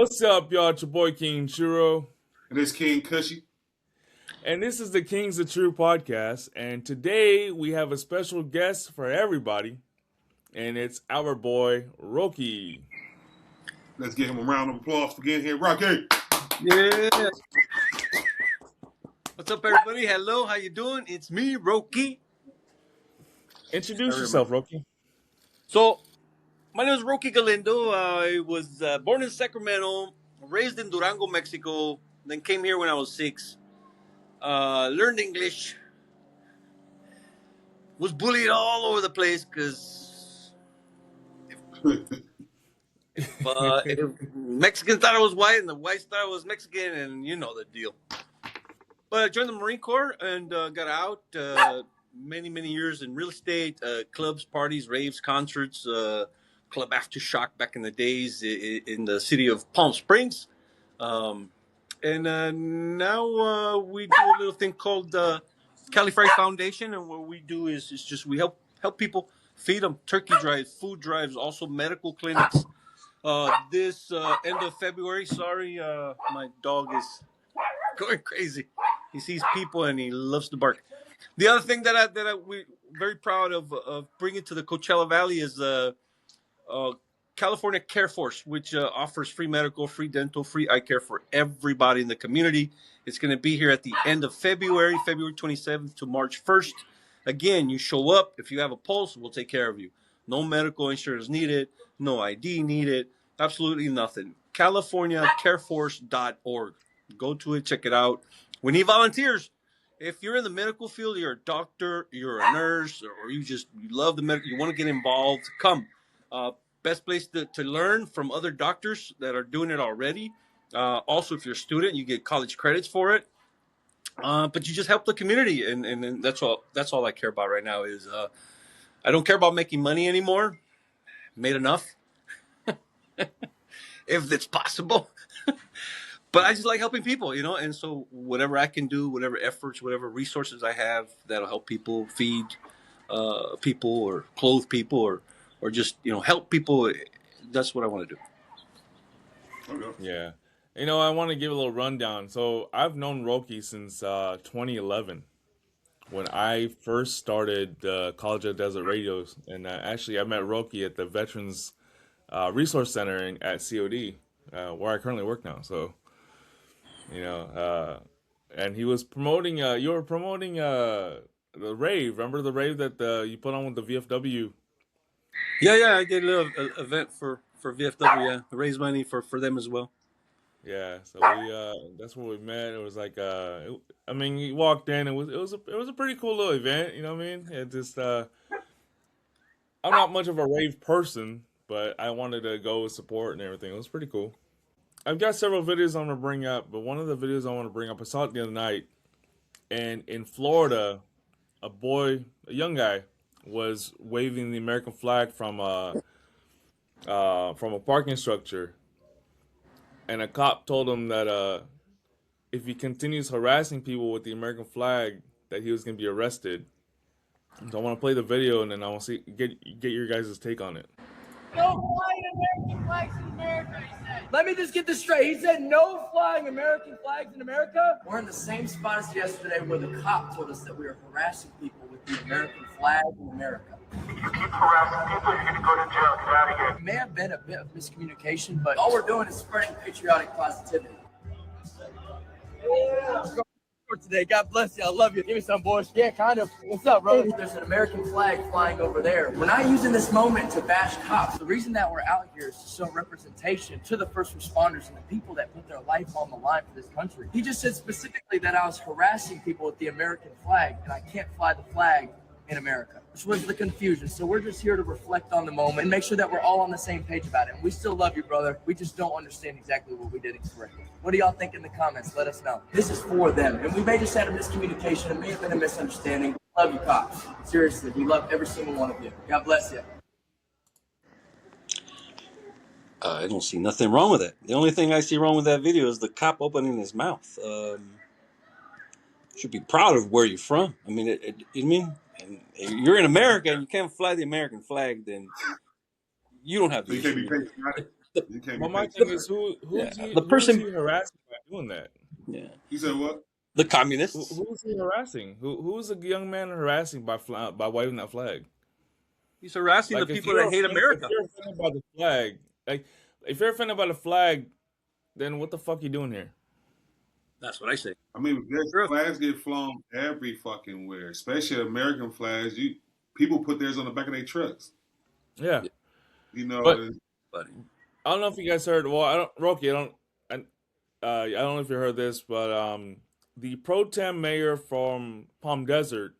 What's up, y'all? It's your boy King Churro, And it's King Cushy. and this is the Kings of True podcast. And today we have a special guest for everybody, and it's our boy Roqui. Let's give him a round of applause for getting here. Roqui. Yeah. What's up, everybody? Hello, how you doing? It's me, Roqui. Introduce yourself, Roqui. So, my name is Roqui Galindo. I was born in Sacramento, raised in Durango, Mexico. Then came here when I was 6. Learned English. Was bullied all over the place because if Mexicans thought I was white and the whites thought I was Mexican, and you know the deal. But I joined the Marine Corps and got out. Many years in real estate, clubs, parties, raves, concerts, Club Aftershock back in the days in the city of Palm Springs. And now we do a little thing called Cali Fry Foundation. And what we do is just we help people, feed them turkey drives, food drives, also medical clinics. This end of February, sorry, my dog is going crazy. He sees people and he loves to bark. The other thing that we're very proud of bringing to the Coachella Valley is California Care Force, which offers free medical, free dental, free eye care for everybody in the community. It's going to be here at the end of February 27th to March 1st. Again, you show up. If you have a pulse, we'll take care of you. No medical insurance needed. No ID needed. Absolutely nothing. CaliforniaCareForce.org. Go to it. Check it out. We need volunteers. If you're in the medical field, you're a doctor, you're a nurse, or you love the medical, you want to get involved, come. Best place to learn from other doctors that are doing it already. Also, if you're a student, you get college credits for it. But you just help the community, and that's all I care about right now. Is I don't care about making money anymore. Made enough, if it's possible. But I just like helping people, and so whatever I can do, whatever efforts, whatever resources I have that'll help people, feed people or clothe people or just, help people, that's what I want to do. Okay. Yeah. I want to give a little rundown. So I've known Roqui since 2011 when I first started College of Desert Radios. And actually, I met Roqui at the Veterans Resource Center at COD, where I currently work now. So, and he was promoting, you were promoting the rave. Remember the rave that you put on with the VFW? Yeah, I did a little event for VFW, yeah, to raise money for them as well. Yeah, so that's where we met. It was like you walked in. It was a pretty cool little event. You know what I mean? It just I'm not much of a rave person, but I wanted to go with support and everything. It was pretty cool. I've got several videos I want to bring up, but one of the videos I want to bring up, I saw it the other night, and in Florida, a young guy, was waving the American flag from a parking structure, and a cop told him that if he continues harassing people with the American flag, that he was going to be arrested. So I want to play the video, and then I want to get your guys' take on it. No flying American flags in America, he said. Let me just get this straight. He said no flying American flags in America? We're in the same spot as yesterday where the cop told us that we were harassing people with the American flag in America. If you keep harassing people, you're going to go to jail. Get out of here. It may have been a bit of miscommunication, but all we're doing is spreading patriotic positivity. Yeah. Today. God bless you. I love you. Give me some, boys. Yeah, kind of. What's up, bro? There's an American flag flying over there. We're not using this moment to bash cops. The reason that we're out here is to show representation to the first responders and the people that put their life on the line for this country. He just said specifically that I was harassing people with the American flag, and I can't fly the flag in America, which was the confusion. So we're just here to reflect on the moment and make sure that we're all on the same page about it. And we still love you, brother. We just don't understand exactly what we did incorrectly. What do y'all think in the comments? Let us know. This is for them. And we may just had a miscommunication. It may have been a misunderstanding. Love you, cops. Seriously, we love every single one of you. God bless you. I don't see nothing wrong with it. The only thing I see wrong with that video is the cop opening his mouth. Should be proud of where you're from. I mean, and if you're in America and you can't fly the American flag, then you don't have So the you can't be issue. patriotic. You can't be But my taking thing that. is, who's Yeah, he the who's he person. harassing by doing that? Yeah, You said what? the communists. Who's he harassing? Who's a young man harassing by waving that flag? He's harassing the Like people that hate if America. you're offended by the flag, like if you're offended by the flag, then what the fuck you doing here? That's what I say. I mean, there's True. flags get flown every fucking where, especially American flags. People put theirs on the back of their trucks. Yeah, Yeah, You know, but buddy. I don't know if you guys heard. Well, I don't, Roqui. I don't know if you heard this, but the pro tem mayor from Palm Desert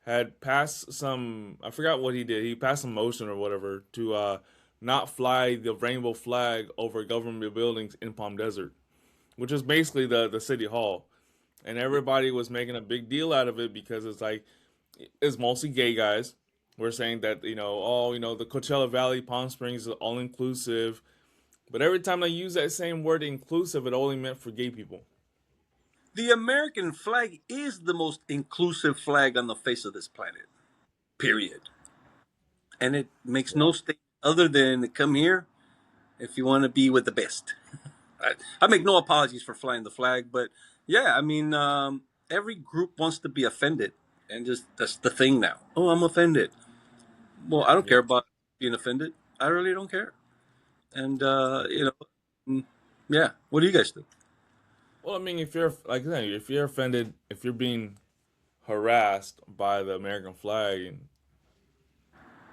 had passed some. I forgot what he did. He passed some motion or whatever to not fly the rainbow flag over government buildings in Palm Desert, which is basically the city hall. And everybody was making a big deal out of it because it's like it's mostly gay guys. We're saying that the Coachella Valley, Palm Springs is all inclusive, but every time I use that same word inclusive, it only meant for gay people. The American flag is the most inclusive flag on the face of this planet. Period. And it makes no statement other than come here if you want to be with the best. I make no apologies for flying the flag, but yeah, I mean, every group wants to be offended, and just that's the thing now. Oh, I'm offended. Well, I don't Yeah. care about being offended. I really don't care. And yeah. What do you guys think? Well, I mean, if you're like I said, if you're offended, if you're being harassed by the American flag, and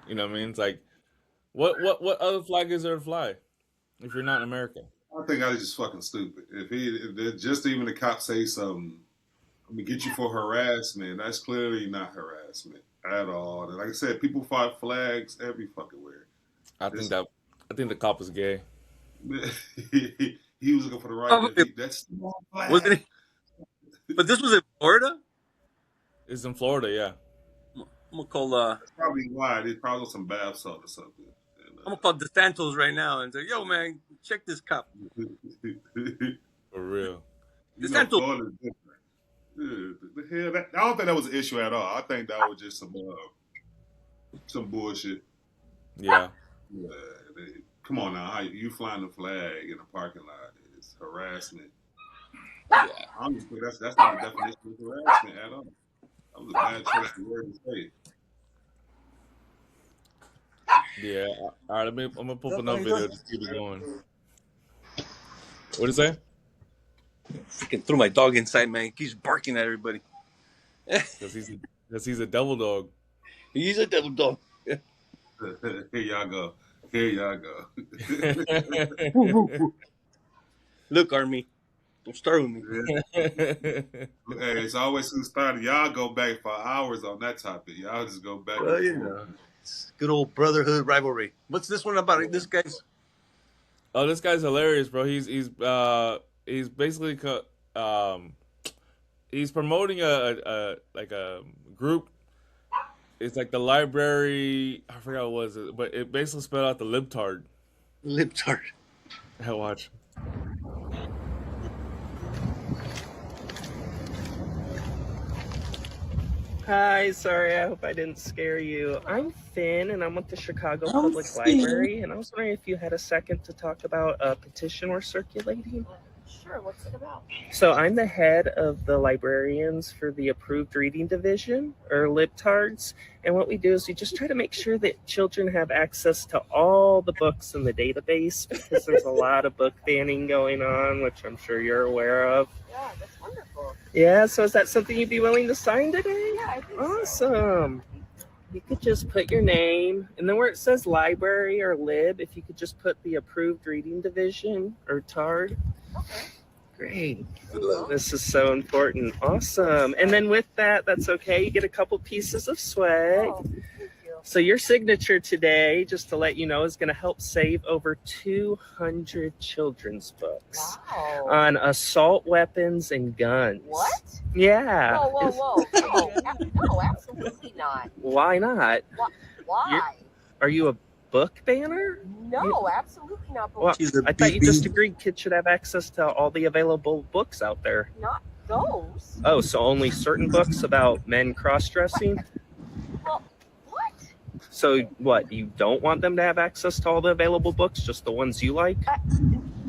you know what I mean, it's like what other flag is there to fly if you're not in America? I think that is just fucking stupid. If just even the cops say something, I mean, get you for harassment, that's clearly not harassment at all. And like I said, people fight flags every fucking where. I think that I think the cop is gay. He was looking for the right. Probably That's the wrong flag. wasn't it? But this was in Florida. It's in Florida, yeah. I'm gonna call. That's probably why. There's probably some bath salt or something. I'm gonna call DeSantos right now and say, "Yo, man, check this cop." For real. DeSantos. Florida's different. The hell, I don't think that was an issue at all. I think that was just some bullshit. Yeah. Yeah, come on now, how you flying the flag in a parking lot is harassment. Yeah. Honestly, that's not the definition of harassment at all. That was a bad choice of word to say. Yeah. All right, I'm gonna put up another video to keep it going. What did you say? Freaking threw my dog inside, man. He keeps barking at everybody. Because he's a devil dog. He's a devil dog. Here y'all go. Here y'all go. Look, Army, don't start with me. Hey, it's always who started. Y'all go back for hours on that topic. Y'all just go back. Well, you know, it's good old brotherhood rivalry. What's this one about? This guy's. Oh, this guy's hilarious, bro. He's basically he's promoting a group. It's like the library. I forgot what was it, but it basically spelled out the libtard. Libtard. Watch. Hi, sorry, I hope I didn't scare you. I'm Finn, and I'm with the Chicago Public Library, and I was wondering if you had a second to talk about a petition we're circulating. Sure, what's it about? So I'm the head of the librarians for the Approved Reading Division, or libtards, and what we do is we just try to make sure that children have access to all the books in the database, because there's a lot of book banning going on, which I'm sure you're aware of. Yeah, that's wonderful. Yeah, so is that something you'd be willing to sign today? Yeah, I think Awesome. You could just put your name, and then where it says library or lib, if you could just put the Approved Reading Division or TARD. Okay. Great. This is so important. Awesome. And then with that, that's okay. You get a couple pieces of swag. Oh, thank you. So your signature today, just to let you know, is going to help save over 200 children's books Wow. on assault weapons and guns. What? Yeah. Whoa. No, absolutely not. Why not? Why? Are you a book banner? No, absolutely not. But Well, She's a I thought you BB. just agreed kids should have access to all the available books out there. not those. Oh, so only certain books about men cross-dressing? Well, what? So what? You don't want them to have access to all the available books, just the ones you like?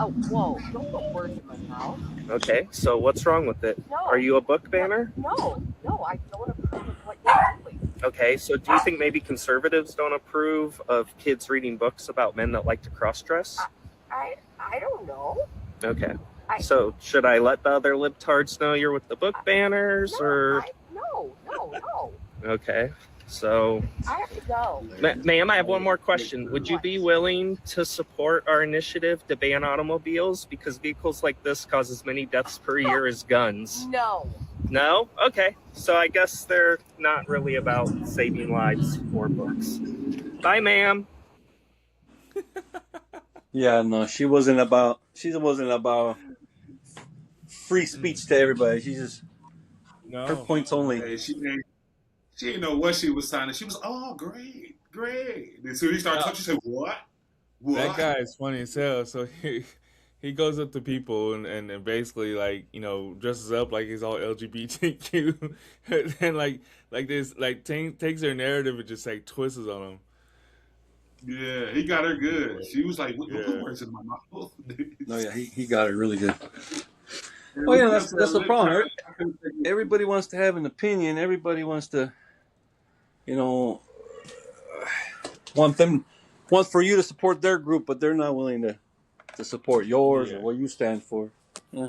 Oh, whoa! Don't put words in my mouth. Okay. So what's wrong with it? No. Are you a book banner? No, I don't approve of what you're doing. Okay. So do you think maybe conservatives don't approve of kids reading books about men that like to cross-dress? I don't know. Okay. So should I let the other libtards know you're with the book banners, or? No. Okay. So, I have to go. ma'am, I have one more question. Would you be willing to support our initiative to ban automobiles, because vehicles like this cause as many deaths per year as guns? No. No? Okay. So I guess they're not really about saving lives or books. Bye, ma'am. Yeah, no, she wasn't about free speech to everybody. She just her No. points only. Hey, she didn't know what she was signing. She was, oh, great. And so he started talking. She said, what? That guy is funny as hell. So he goes up to people and basically, like, you know, dresses up like he's all LGBTQ, and like this, like takes their narrative and just like twists on them. Yeah, he got her good. She was like, what words in my mouth? No, yeah, he got it really good. Oh yeah, that's the problem. Everybody wants to have an opinion. Everybody wants to, you know, want for you to support their group, but they're not willing to support yours or what you stand for. Yeah.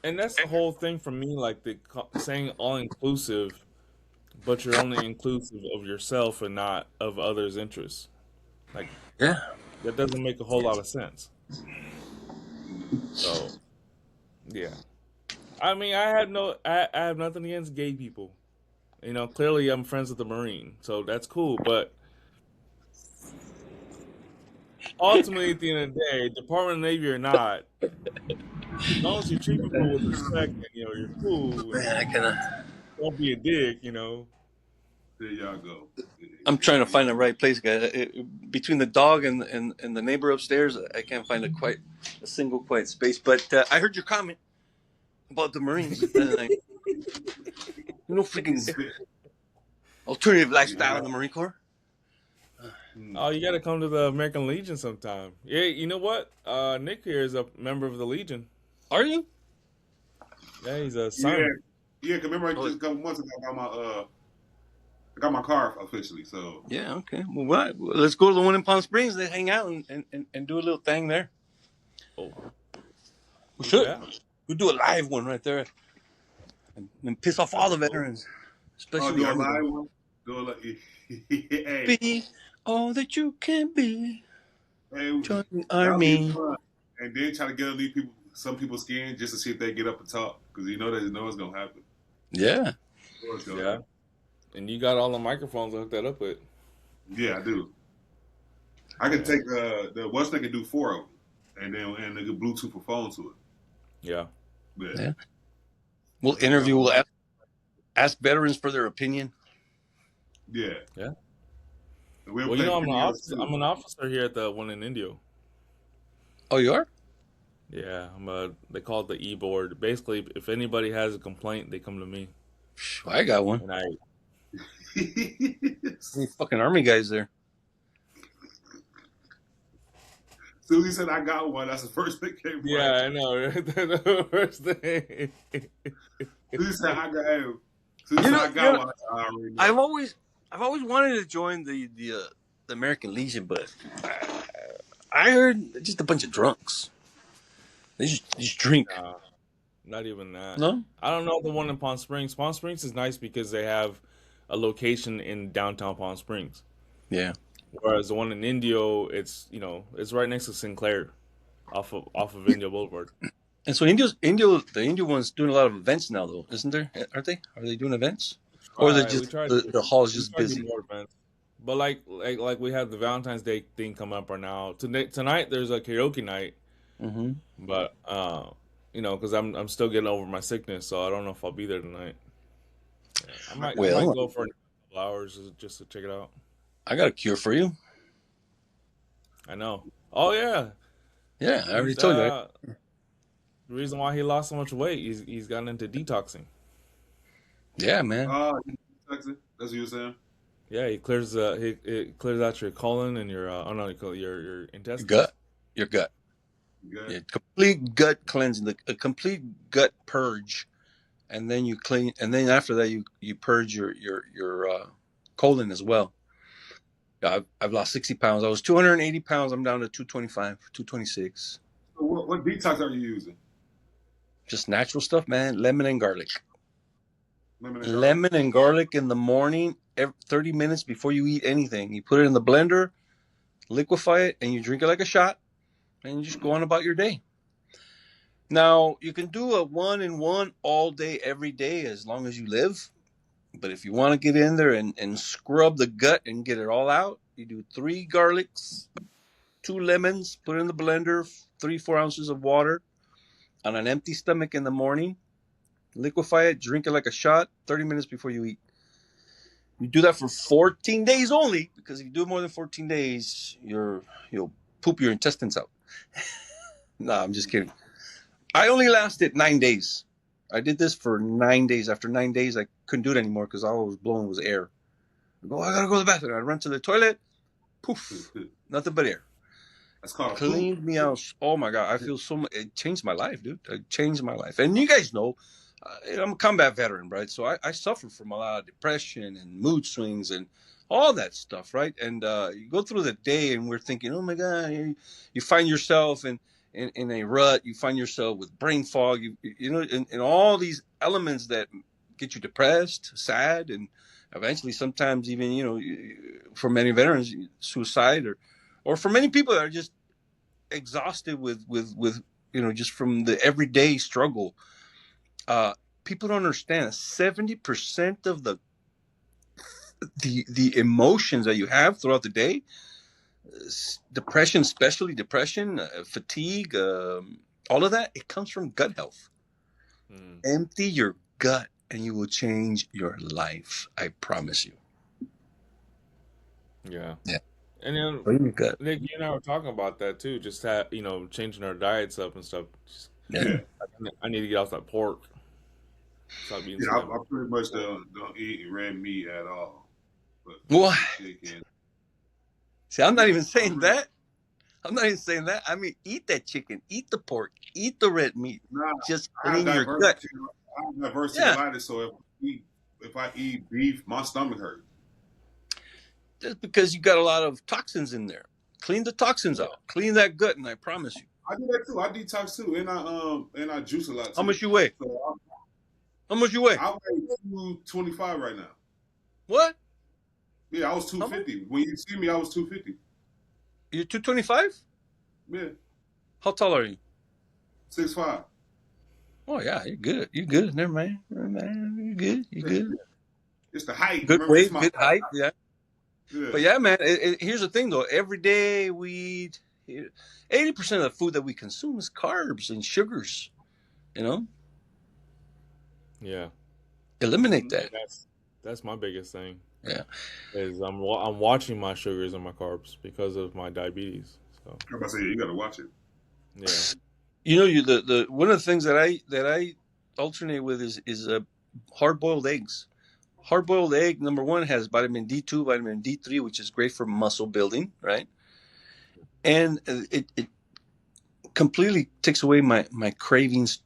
And that's the whole thing for me, like saying all inclusive, but you're only inclusive of yourself and not of others' interests. Like, yeah, that doesn't make a whole lot of sense. So, yeah. I mean, I have nothing against gay people. You know, clearly I'm friends with the Marine, so that's cool. But ultimately, at the end of the day, Department of Navy or not, as long as you treat people with respect and, you know, you're cool, Man, don't be a dick, you know. There y'all go. I'm trying to find the right place, guys. Between the dog and the neighbor upstairs, I can't find a single quiet space. But I heard your comment about the Marines. Freaking alternative lifestyle in the Marine Corps. Oh, you got to come to the American Legion sometime. Yeah, you know what? Nick here is a member of the Legion. Are you? Yeah, he's a son. Yeah. Cause remember, just a couple months ago, I got my car officially. So yeah, okay. Well, let's go to the one in Palm Springs. Let's hang out and do a little thing there. Oh, we should. Yeah. We'll do a live one right there, and piss off all the veterans, especially do the a Army. live one. Hey. Be all that you can be. Hey, join the Army. And then try to get under some people's skin just to see if they get up and talk, because you know it's gonna happen. Yeah. Yeah. And you got all the microphones to hook that up with. Yeah, I do. I can take the what's they can do 4 of them, and they can Bluetooth a phone to it. Yeah. Yeah. We'll interview. We'll ask veterans for their opinion. Yeah. Yeah. Well, you know, I'm an officer here at the one in Indio. Oh, you are? Yeah, they call it the E-board. Basically, if anybody has a complaint, they come to me. I got one. And Any fucking Army guys there. Susie said, I got one. That's the first thing came to yeah, I know. That's the first thing. Susie said, I got him. Susie said, I got one. I've always wanted to join the American Legion, but I heard just a bunch of drunks. They just drink. Nah, not even that. No? I don't know the one in Palm Springs. Palm Springs is nice because they have a location in downtown Palm Springs. Yeah. Whereas the one in Indio, it's right next to Sinclair, off of Indio Boulevard. And so the Indio one's doing a lot of events now, though, isn't there? Aren't they? Are they doing events? Or are they just the hall's just busy? More events. But like we have the Valentine's Day thing coming up right now. Tonight there's a karaoke night. Mm-hmm. But because I'm still getting over my sickness, so I don't know if I'll be there tonight. Yeah, I might go for a couple hours just to check it out. I got a cure for you. I know. Oh yeah. Yeah, I already told you. The reason why he lost so much weight, he's gotten into detoxing. Yeah, man. That's what you were saying? Yeah, he clears it clears out your colon and your oh no, your Your intestines. gut, your gut. Good. Yeah, complete gut cleansing, a complete gut purge, and then you clean, and then after that you purge your colon as well. I've lost 60 pounds. I was 280 pounds. I'm down to 225, 226. So what detox are you using? Just natural stuff, man. Lemon and garlic. Lemon and garlic. Lemon and garlic in the morning, 30 minutes before you eat anything. You put it in the blender, liquefy it, and you drink it like a shot, and you just go on about your day. Now, you can do a 1-in-1 all day, every day, as long as you live. But if you want to get in there and scrub the gut and get it all out, you do 3 garlics, 2 lemons, put it in the blender, 3-4 ounces of water on an empty stomach in the morning, liquefy it, drink it like a shot, 30 minutes before you eat. You do that for 14 days only, because if you do more than 14 days, you'll poop your intestines out. No, I'm just kidding. I only lasted 9 days. I did this for 9 days. After 9 days, I couldn't do it anymore because all I was blowing was air. I gotta go to the bathroom. I run to the toilet. Poof, nothing but air. That's called Cleaned me out. Oh my God, I feel so much. It changed my life, dude. It changed my life. And you guys know, I'm a combat veteran, right? So I suffer from a lot of depression and mood swings and all that stuff, right? And you go through the day and we're thinking, oh my God, you find yourself in a rut. You find yourself with brain fog, you know, and all these elements that get you depressed, sad, and eventually sometimes even, you know, for many veterans, suicide, or for many people that are just exhausted with you know, just from the everyday struggle. People don't understand 70% of the emotions that you have throughout the day, depression, especially depression, fatigue, all of that, it comes from gut health. Empty your gut and you will change your life. I promise you. Yeah. Yeah. And then Your gut. Nick, you and I were talking about that too. Just you know, changing our diets up and stuff. Yeah. I need to get off that pork. Stop eating Yeah, I some pretty much don't eat red meat at all. But What? chicken. See, I'm not even I'm saying really, that. I'm not even saying that. I mean, eat that chicken, eat the pork, eat the red meat. nah, Just I have clean your gut. Yeah. diverticulitis, so if I eat beef, my stomach hurts. Just because you got a lot of toxins in there. Clean the toxins out. Clean that gut, and I promise you. I do that too. I detox too, and I juice a lot How too. much you weigh? So How much you weigh? I weigh 225 right now. What? Yeah, I was How much? 250. When you see me, I was 250. You're 225? Yeah, How tall are you? 6'5". Oh yeah, you're good. You're good. Never mind. Never mind. You're good. You're good. It's the height. Good Remember, it's weight, my good height. Yeah. yeah. But yeah, man. Here's the thing, though. Every day we eat 80% of the food that we consume is carbs and sugars. You know, Yeah. eliminate that. That's my biggest thing. Yeah. Is I'm watching my sugars and my carbs because of my diabetes. So I'm about to say you got to watch it. yeah. You know, the one of the things that I alternate with is hard boiled eggs. Hard boiled egg, number one, has vitamin D2, vitamin D3, which is great for muscle building, right? And it completely takes away my cravings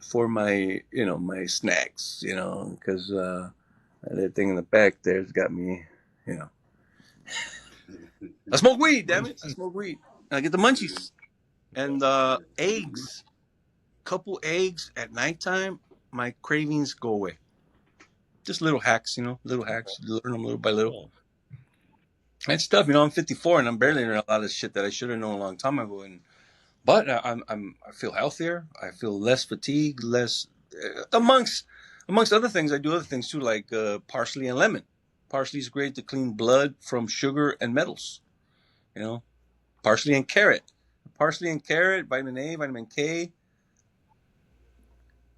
for my, you know, my snacks, you know, because that thing in the back there's got me, you know. I smoke weed, damn it. I smoke weed. I get the munchies. And eggs, couple eggs at nighttime, my cravings go away. Just little hacks, you know, little hacks. Learn them little by little. It's tough, you know. I'm 54 and I'm barely learning a lot of shit that I should have known a long time ago. But I feel healthier. I feel less fatigue, less amongst other things. I do other things too, like parsley and lemon. Parsley is great to clean blood from sugar and metals. You know, parsley and carrot. Parsley and carrot, vitamin A, vitamin K.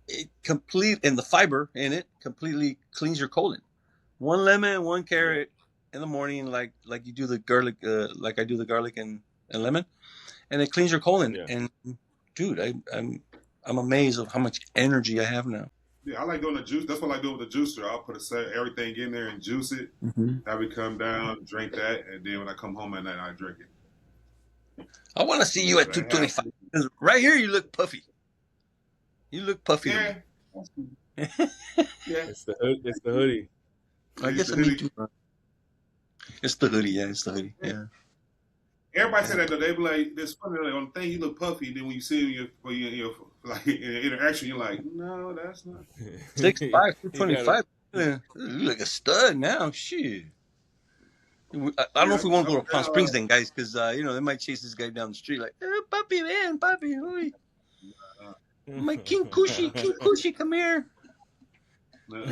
And the fiber in it completely cleans your colon. One lemon, one carrot in the morning, like you do the garlic, like I do the garlic and lemon, and it cleans your colon. Yeah. And dude, I'm amazed of how much energy I have now. Yeah, I like doing the juice. That's what I like doing with the juicer. I'll put everything in there and juice it. Mm-hmm. Have it come down, drink that, and then when I come home at night, I drink it. I want to see you at But I have 225. Right here, you look puffy. You look puffy. yeah, To yeah. It's the hood. It's the hoodie. me. I guess I need to. It's the hoodie. Yeah, it's the hoodie. Yeah. Everybody said that though. They be like, "It's funny. Like, on the thing, you look puffy." Then when you see him, like in interaction, you're like, "No, that's not." 6'5", You 225. Yeah. You look a stud now. Shit. I don't know if we want to go to Palm Springs then, guys, because they might chase this guy down the street like, oh, puppy, man, puppy, oi. My King Cushy, come here. Let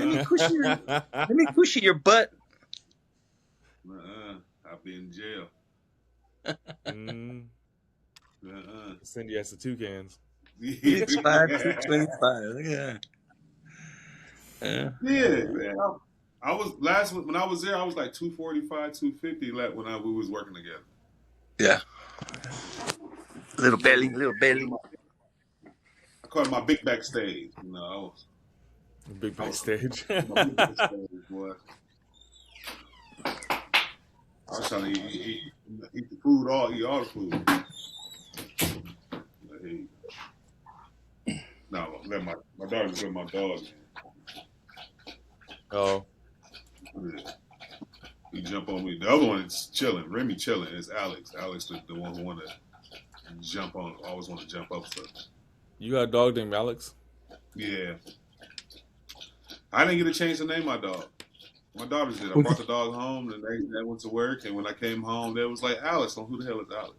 me cushy your butt. I'll be in jail. Send you as the toucans. 6'5", 225. Look at that. Yeah, man. I was when I was there, I was like 245, 250 when we was working together. Yeah. Little belly. I call it my big backstage. I was Big backstage. my big backstage, boy. I was trying to eat the food, eat all the food. No, let my daughter's with my dog. Oh. Yeah. He jump on me. The other one is chilling. Remy chilling. It's Alex. Alex, the one who want to jump on. Always want to jump up stuff. You got a dog named Alex? Yeah. I didn't get a chance to name my dog. My daughters did. I brought the dog home, and they went to work. And when I came home, they was like, "Alex, who the hell is Alex?"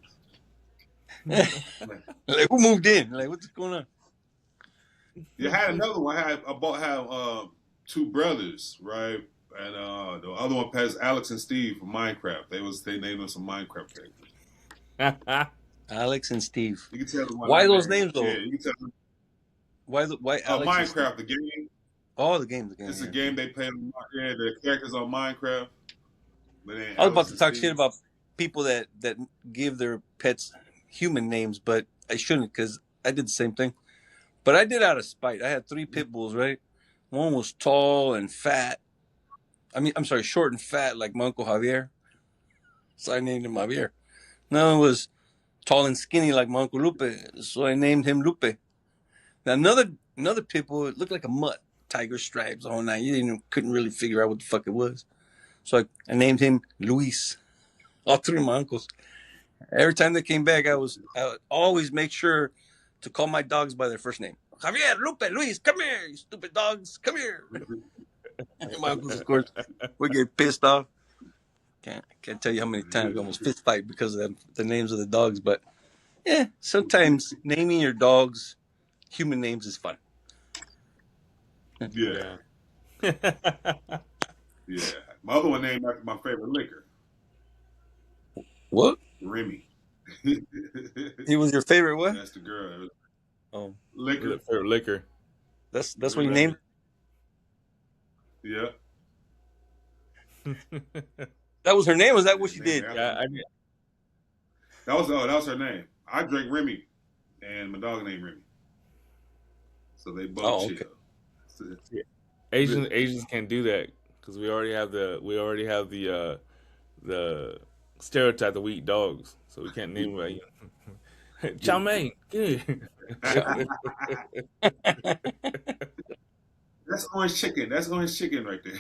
Like, who moved in? Like, what's going on? You had another one. I had two brothers, right? And the other one has Alex and Steve from Minecraft. They named them some Minecraft characters. Alex and Steve. You can tell them why those names though? Yeah, you can tell them. Why Alex Minecraft, the game. Oh, the game. It's a game they play. Yeah, the characters on Minecraft. I was about to talk shit about people that give their pets human names, but I shouldn't because I did the same thing. But I did out of spite. I had 3 pit bulls, right? One was tall and fat. I'm sorry, short and fat like my Uncle Javier. So I named him Javier. Another one was tall and skinny like my Uncle Lupe. So I named him Lupe. Now another pit bull, it looked like a mutt. Tiger stripes, all night. You couldn't really figure out what the fuck it was. So I named him Luis. All 3 of my uncles. Every time they came back, I would always make sure to call my dogs by their first name. Javier, Lupe, Luis, come here, you stupid dogs, come here. And my uncles, of course, would get pissed off. Can't tell you how many times we almost fist fight because of the names of the dogs. But yeah, sometimes naming your dogs human names is fun. Yeah. Yeah. My other one named after my favorite liquor. What? Remy. He was your favorite what? That's the girl. Oh, Liquor. Favorite liquor. that's what you named. Yeah. That was her name. Was that what she did? Yeah, I did. That was her name. I drank Remy, and my dog named Remy. So they both chill. Yeah. Asians can't do that because we already have the stereotype that we eat dogs, so we can't name like chow mein. That's orange chicken. That's orange chicken right there.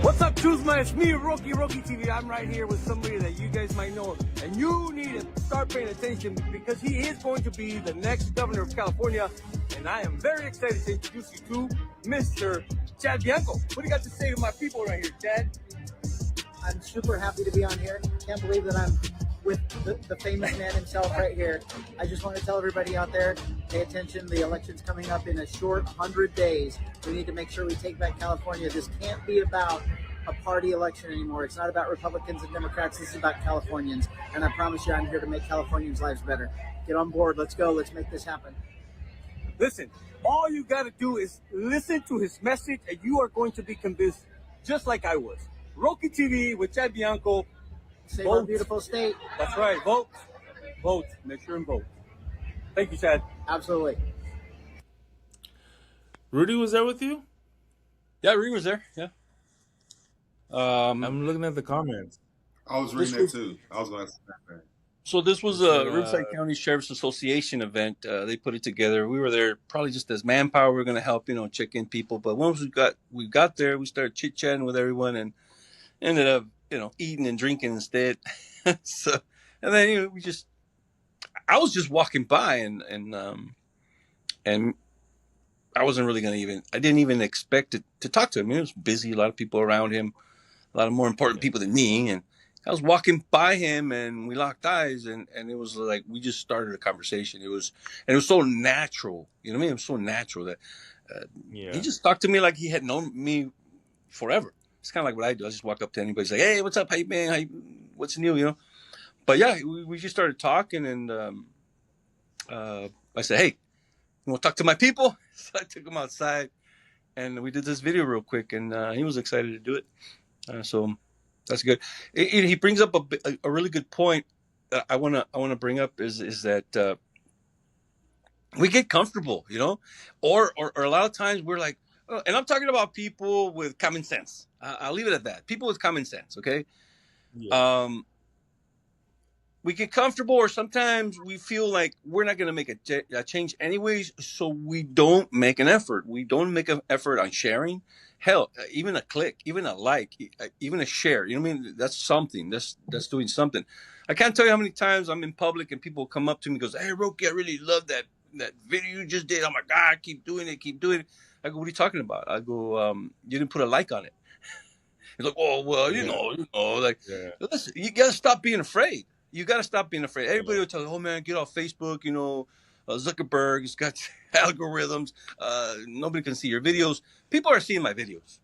What's up, Kuzma? It's me, Roqui TV. I'm right here with somebody that you guys might know, and you need to start paying attention because he is going to be the next governor of California, and I am very excited to introduce you to Mr. Chad Bianco. What do you got to say to my people right here, Chad? I'm super happy to be on here. Can't believe that I'm with the famous man himself right here. I just want to tell everybody out there, pay attention. The election's coming up in a short 100 days. We need to make sure we take back California. This can't be about a party election anymore. It's not about Republicans and Democrats. This is about Californians. And I promise you, I'm here to make Californians' lives better. Get on board. Let's go. Let's make this happen. Listen, all you got to do is listen to his message, and you are going to be convinced just like I was. Roqui TV with Chad Bianco. Save our beautiful state. That's right. Vote. Vote. Make sure and vote. Thank you, Chad. Absolutely. Rudy was there with you? Yeah, Ree was there. Yeah. I'm looking at the comments. I was This reading that was too. I was going to say that. So this was It said, a Riverside County Sheriff's Association event. They put it together. We were there probably just as manpower. We were going to help, check in people. But once we got there, we started chit chatting with everyone and ended up, eating and drinking instead. So, and then I was just walking by and I wasn't really I didn't even expect to talk to him. He was busy, a lot of people around him, a lot of more important people than me. And I was walking by him and we locked eyes and it was like we just started a conversation. It was so natural. You know what I mean? It was so natural that he just talked to me like he had known me forever. It's kind of like what I do. I just walk up to anybody, say, "Hey, what's up? How you been? What's new?" But yeah, we just started talking and I said, "Hey, you want to talk to my people?" So I took him outside and we did this video real quick and he was excited to do it. So that's good. He brings up a really good point that I wanna bring up is that we get comfortable, or a lot of times we're like, and I'm talking about people with common sense. I'll leave it at that. People with common sense, okay? Yeah. We get comfortable, or sometimes we feel like we're not going to make a change anyways, so we don't make an effort. We don't make an effort on sharing. Hell, even a click, even a like, even a share. You know what I mean? That's something. That's doing something. I can't tell you how many times I'm in public and people come up to me and goes, "Hey, Roqui, I really love that video you just did. Oh my God, keep doing it, keep doing it." I go, "What are you talking about?" I go, "You didn't put a like on it." He's like, "Oh, well, like, listen, you got to stop being afraid. You got to stop being afraid." Everybody will tell you, "Oh man, get off Facebook. Zuckerberg, it's got algorithms. Nobody can see your videos." People are seeing my videos.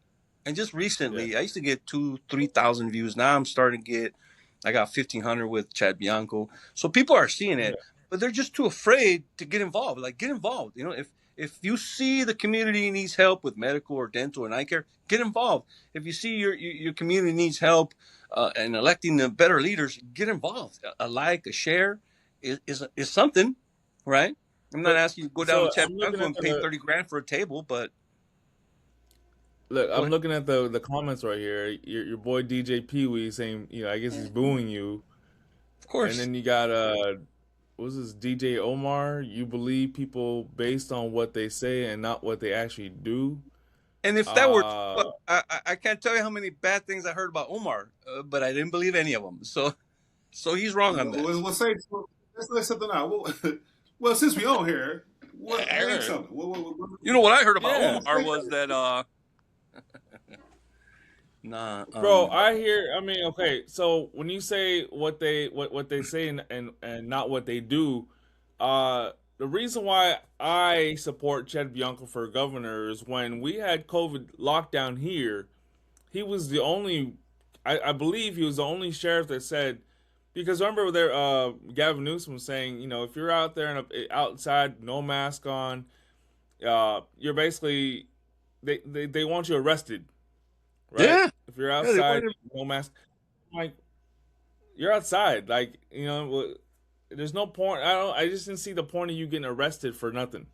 And just recently, I used to get 2,000-3,000 views. Now I got 1,500 with Chad Bianco. So people are seeing it, but they're just too afraid to get involved. Like, get involved. If you see the community needs help with medical or dental and eye care, get involved. If you see your community needs help and electing the better leaders, get involved. A like, a share is something, right? I'm not asking you to go down to Chad Bianco and pay 30 grand for a table, but look, I'm looking at the comments right here. Your boy DJ Pee Wee saying, I guess he's booing you. Of course. And then you got what's this DJ Omar? You believe people based on what they say and not what they actually do. And if that were, I can't tell you how many bad things I heard about Omar, but I didn't believe any of them. So he's wrong on that. Let's something out. Well, since we on here, something. You know what I heard about Omar was that. Nah, bro. I hear. I mean, okay. So when you say what they say and not what they do, the reason why I support Chad Bianco for governor is when we had COVID lockdown here, he was the only. I believe he was the only sheriff that said, because remember there, Gavin Newsom was saying, if you're out there and outside, no mask on, you're basically they want you arrested. Right? Yeah. If you're outside, no mask. Like, you're outside. Like, there's no point. I just didn't see the point of you getting arrested for nothing.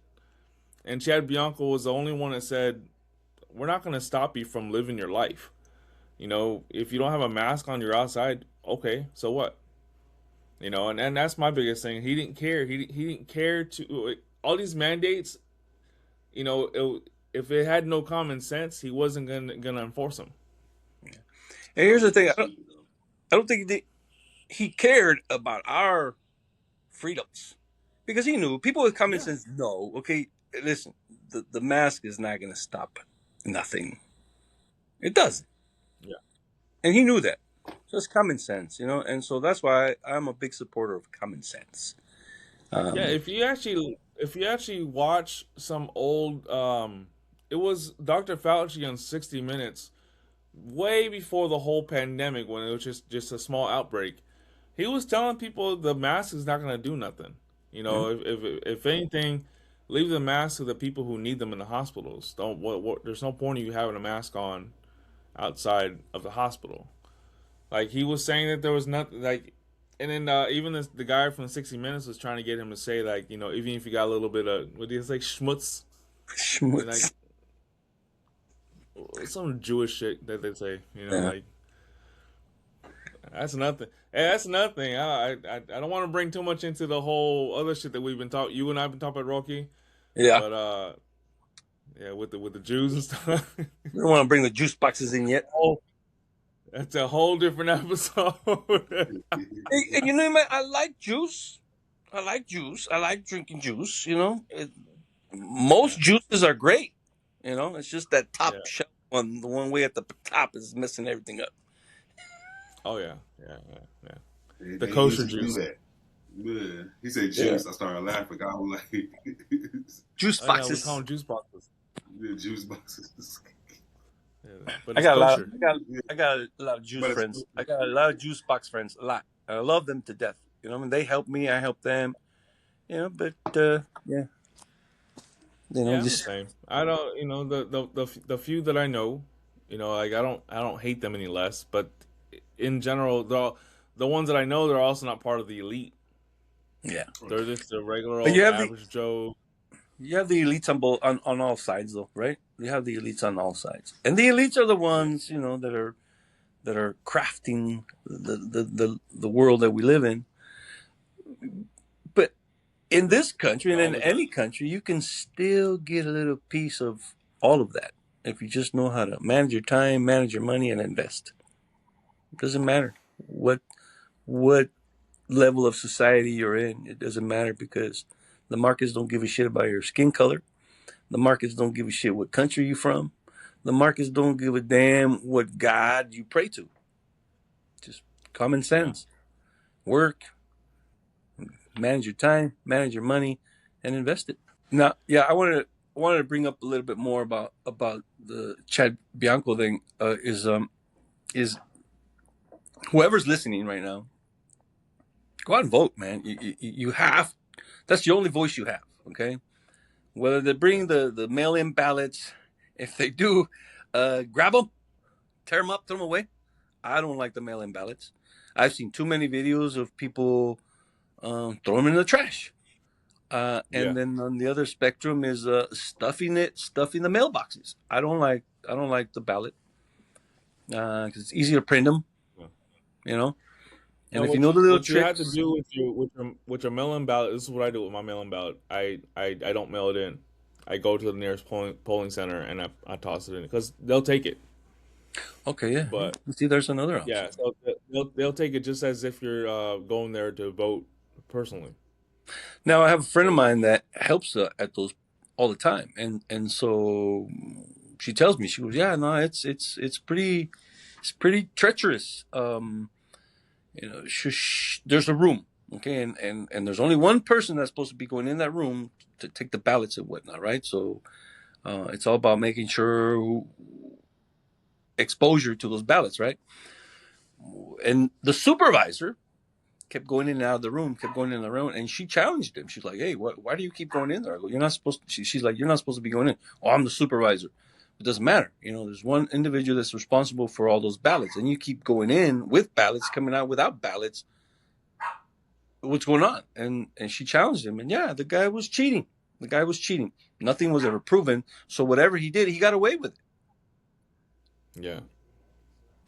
And Chad Bianco was the only one that said, we're not going to stop you from living your life. If you don't have a mask on, you're outside. Okay, so what? And that's my biggest thing. He didn't care. He didn't care to all these mandates. If it had no common sense, he wasn't gonna enforce them. And here's the thing: I don't think he cared about our freedoms because he knew people with common sense know. Okay, listen, the mask is not gonna stop nothing. It doesn't. Yeah, and he knew that. Just common sense, and so that's why I'm a big supporter of common sense. If you actually watch some old. It was Dr. Fauci on 60 Minutes, way before the whole pandemic, when it was just a small outbreak. He was telling people the mask is not going to do nothing. If anything, leave the mask to the people who need them in the hospitals. There's no point in you having a mask on outside of the hospital. Like, he was saying that there was nothing, like, And then even the guy from 60 Minutes was trying to get him to say like, even if you got a little bit of what do you say, schmutz, and like Schmutz. some Jewish shit that they say, Yeah. like that's nothing. Hey, that's another thing. I don't want to bring too much into the whole other shit that we've been talking. You and I've been talking about Roqui, Yeah. but yeah, with the Jews and stuff. We don't want to bring the juice boxes in yet. Oh, that's a whole different episode. Hey, and you know, man, I like juice. I like juice. I like drinking juice. Most juices are great. It's just that Yeah. top shelf one, the one way at the top is messing everything up. Oh yeah. The They kosher used to do juice. that. Yeah. He said Yeah. juice. I started laughing. I was like, Juice I know we boxes. call them juice boxes. the juice boxes. Yeah, but I it's got a lot. kosher. I got a lot of juice But it's friends. I got a lot of juice box friends. A lot. I love them to death. They help me. I help them. But yeah. Yeah, I'm the Just same. I don't, the few that I know, like I don't hate them any less. But in general, the ones that I know, they're also not part of the elite. yeah. They're just the regular But old average Joe. you have the elites on all sides, though, right? You have the elites on all sides, and the elites are the ones that are crafting the world that we live in. But in this country and All in the any time. country, you can still get a little piece of all of that if you just know how to manage your time, manage your money, and invest. It doesn't matter what level of society you're in. It doesn't matter because the markets don't give a shit about your skin color. The markets don't give a shit what country you're from. The markets don't give a damn what God you pray to. Just common sense. Work, manage your time, manage your money, and invest it. Now, yeah, I wanted to bring up a little bit more about the Chad Bianco thing. Is whoever's listening right now, go out and vote, man. You have. That's the only voice you have. Okay. Whether they bring the mail-in ballots, if they do, grab them, tear them up, throw them away. I don't like the mail-in ballots. I've seen too many videos of people throw them in the trash. Yeah. And then on the other spectrum is stuffing the mailboxes. I don't like the ballot because it's easy to print them, Yeah. And Now, if you know the little what you have to tricks, do with your mail-in ballot, this is what I do with my mail-in ballot. I don't mail it in. I go to the nearest polling center and I toss it in because they'll take it. okay, yeah. But See, there's another option. yeah, so they'll take it just as if you're going there to vote personally. Now I have a friend of mine that helps at those all the time, and so she tells me, she goes, yeah, no, it's pretty treacherous. There's a room, okay, and there's only one person that's supposed to be going in that room to take the ballots and whatnot, right? So it's all about making sure exposure to those ballots, right? And the supervisor kept going in and out of the room, and she challenged him. She's like, "Hey, why do you keep going in there?" I go, "You're not supposed to." She's like, "You're not supposed to be going in." Oh, I'm the supervisor. It doesn't matter. There's one individual that's responsible for all those ballots, and you keep going in with ballots, coming out without ballots. What's going on? And she challenged him, and yeah, the guy was cheating. Nothing was ever proven. So whatever he did, he got away with it. Yeah.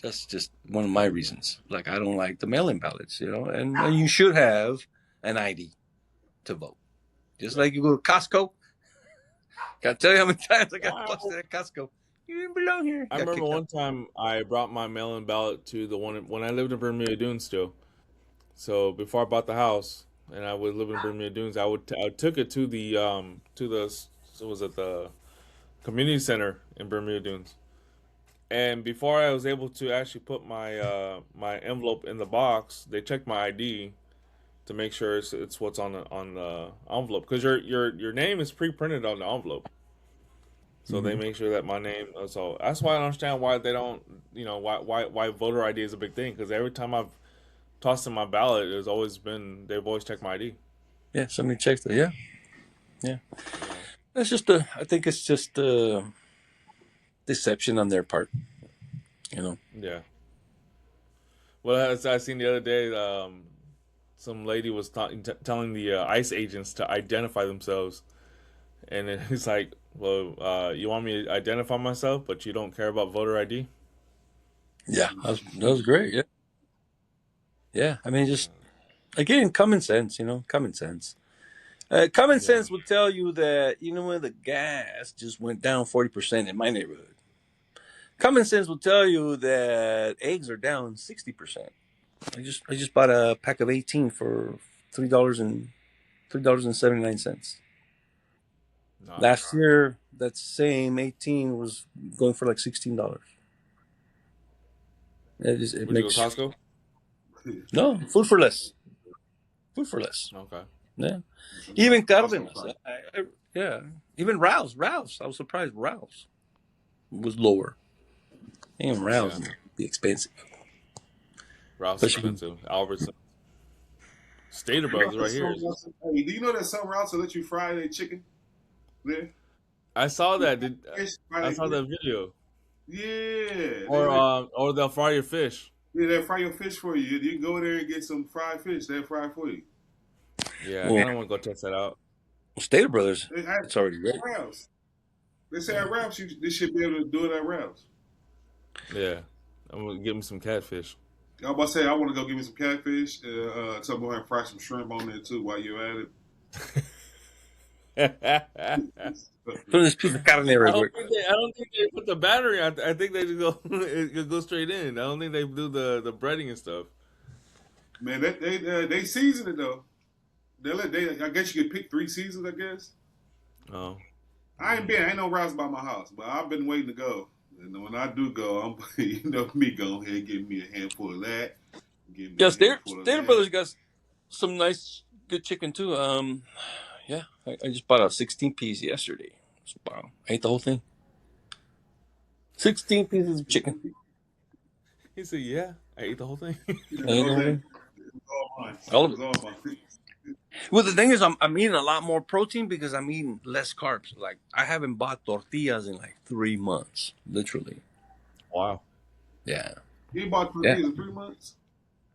That's just one of my reasons. Like, I don't like the mail-in ballots, and you should have an ID to vote. Just like you go to Costco. Can't tell you how many times I got busted at Costco. You didn't belong here. I remember one time I brought my mail-in ballot to the one when I lived in Bermuda Dunes still. So before I bought the house and I was living in Bermuda Dunes, I took it to the the community center in Bermuda Dunes. And before I was able to actually put my my envelope in the box, they checked my ID to make sure it's what's on the envelope because your name is pre-printed on the envelope. So they make sure that my name. So that's why I don't understand why they don't. Why voter ID is a big thing because every time I've tossed in my ballot, they've always checked my ID. Yeah, somebody checked it. Yeah, yeah. That's just I think it's just deception on their part. Yeah. Well, as I seen the other day, some lady was telling the ICE agents to identify themselves, and then he's like, "Well, you want me to identify myself, but you don't care about voter ID?" Yeah, that was great. Yeah, yeah. I mean, just again, common sense. Common sense. Common Yeah. sense would tell you that when the gas just went down 40% in my neighborhood. Common sense will tell you that eggs are down 60%. I just bought a pack of 18 for $3.79. Nice. Last year, that same 18 was going for like $16. It Would you go makes Costco? no food for less. Food for less. Okay. Yeah. Even Costco Cárdenas. price. Yeah. Even Rouse. I was surprised Rouse was lower. Even Rouse Yeah. would be expensive. Ralph's Especially expensive. Albertson. Stater You know Brothers that right here. hey, do you know that some routes will let you fry their chicken? Yeah. I saw that. Fry I their saw fish. that video. Yeah. Or they'll fry your fish. They'll fry your fish for you. You can go there and get some fried fish. They'll fry for you. Yeah, I well, kind of want to go test that out. Stater Brothers. They It's already ready. Ralphs. They say at Ralphs, they should be able to do it at Ralphs. Yeah, I'm gonna get me some catfish. I was about to say, I want to go get me some catfish. So I'm going to fry some shrimp on there too while you're at it. Throw this piece of carne I right don't quick. think they. I don't think they put the battery. I think they just go. It goes straight in. I don't think they do the breading and stuff. Man, they season it though. I guess you could pick 3 seasons. I guess. Oh, I ain't no Ralphs by my house, but I've been waiting to go. And when I do go, I'm me go ahead and give me a handful of that. Give me Yeah, a Stater handful of that. Brothers got some nice, good chicken too. Yeah, I just bought a 16-piece yesterday. Wow, I ate the whole thing. 16 pieces of chicken. he said, "Yeah, I ate the whole thing." I ate the whole thing. All of it. Well, the thing is, I'm eating a lot more protein because I'm eating less carbs. Like, I haven't bought tortillas in like 3 months, literally. Wow. Yeah. You bought tortillas in 3 months?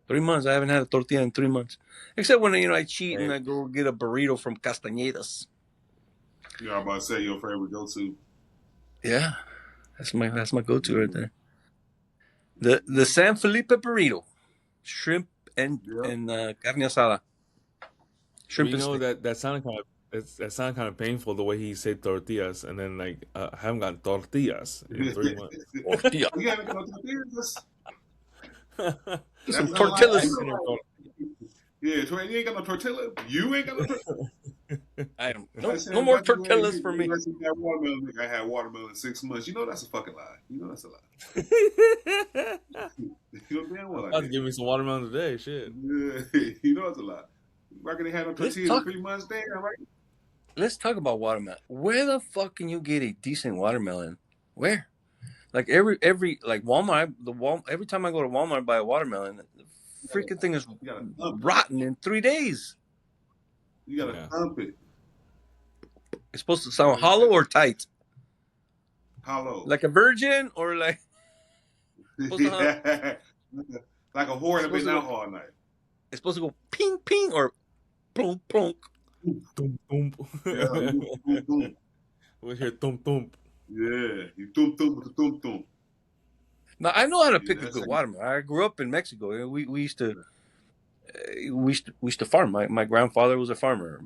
3 months. I haven't had a tortilla in 3 months. Except when, I cheat and I go get a burrito from Castañedas. Yeah, I'm about to say your favorite go-to. Yeah. That's my go-to right there. The San Felipe burrito. Shrimp and carne asada. Shrimp You and know steak. that sounded kind of that sounded kind of painful the way he said tortillas, and then like I haven't gotten tortillas in 3 months. Tortilla. You haven't got tortillas? Some That's tortillas. Yeah, you ain't got no tortilla. You ain't got no tortilla. I don't. No more tortillas for me. That watermelon, I had watermelon in 6 months. You know that's a fucking lie. You know that's a lie. You know damn well I About to did. give me some watermelon today. Shit. Yeah, you know it's a lie. Reckon they had no tortillas in 3 months. Damn, right? Let's talk about watermelon. Where the fuck can you get a decent watermelon? Where? Like every like Walmart, every time I go to Walmart and buy a watermelon, the freaking thing is rotten in 3 days. You gotta thump it. It's supposed to sound hollow or tight? Hollow. Like a virgin or like Yeah. Like a whore that been out all night. It's supposed to go ping ping or plunk plunk. Thump thump. Yeah, thump, thump. We hear thump thump. Yeah, you thump thump with the thump thump. Now I know how to pick a good watermelon. I grew up in Mexico. We used to farm. My grandfather was a farmer.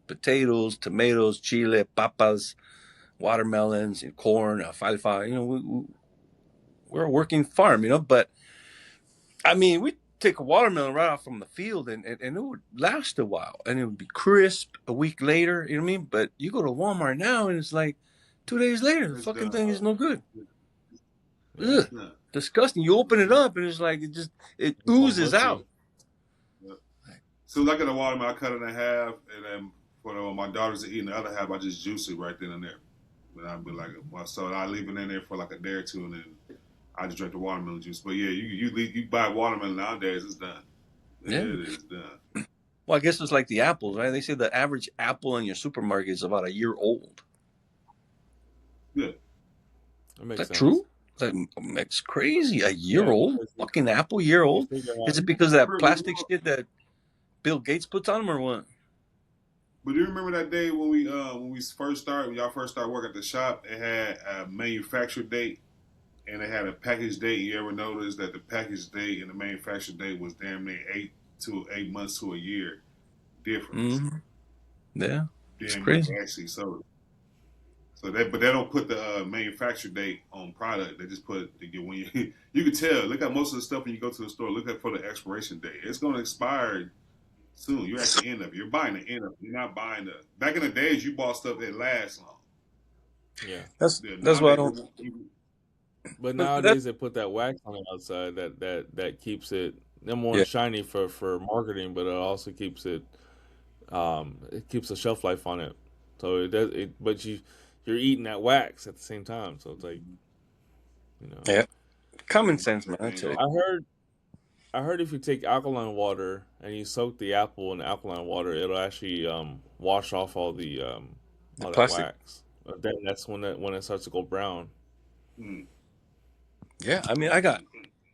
Potatoes, tomatoes, chile, papas, watermelons, and corn, alfalfa. We're a working farm, But I mean, we take a watermelon right out from the field, and it would last a while, and it would be crisp a week later. You know what I mean? But you go to Walmart now, and it's like 2 days later, the fucking thing is no good. Ugh, disgusting. You open it up, and it's like it oozes out. So like at a watermelon, I cut it in half, and then for my daughters to eat the other half, I just juice it right then and there. And I'd be like, so I leave it in there for like a day or two, and then I just drink the watermelon juice. But yeah, you buy watermelon nowadays, it's done. Yeah, it is done. Well, I guess it's like the apples, right? They say the average apple in your supermarket is about a year old. Yeah, That makes Is that sense. true? That's crazy. A year old? Fucking apple, year old? Is it because of that plastic shit that Bill Gates puts on them or what? But do you remember that day when we first started, when y'all first started working at the shop? It had a manufacture date and it had a package date. You ever noticed that the package date and the manufacture date was damn near 8 months to a year difference? Mm-hmm. Yeah, it's Damn near crazy. actually so. But they don't put the manufacture date on product. They just put when you you can tell. Look at most of the stuff when you go to the store. Look at for the expiration date. It's going to expire soon. You're at the end of it. You're buying the end of it. You're not buying the. Back in the days, you bought stuff that lasts long. Yeah. That's Nowadays, why I don't. But But that, nowadays they put that wax on the outside that keeps it number one yeah, shiny for marketing, but it also it keeps the shelf life on it. So it does it, but you're eating that wax at the same time. So it's like, you know. yeah. Common I'm about to sense, say man. I things tell you. off. I heard if you take alkaline water and you soak the apple in alkaline water, it'll actually wash off The all that plastic. wax. But then that's when it starts to go brown. Mm. Yeah, I mean, I got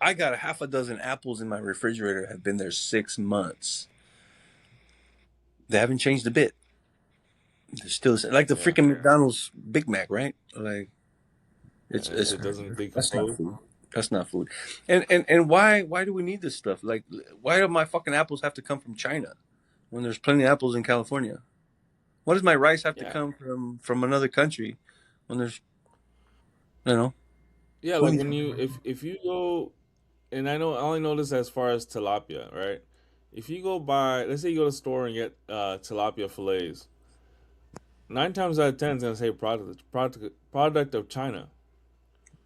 a half a dozen apples in my refrigerator. Have been there 6 months. They haven't changed a bit. They're still the same. Like the Yeah, freaking McDonald's Big Mac, right? Like it's it doesn't that's not decompose. food. That's not food. And why do we need this stuff? Like, why do my fucking apples have to come from China when there's plenty of apples in California? Why does my rice have to Yeah, come from another country when there's, you know, yeah. who Like needs? when you if you go, and I only know this as far as tilapia, right? If you go buy, let's say you go to the store and get tilapia fillets, 9 times out of 10 is gonna say product of China.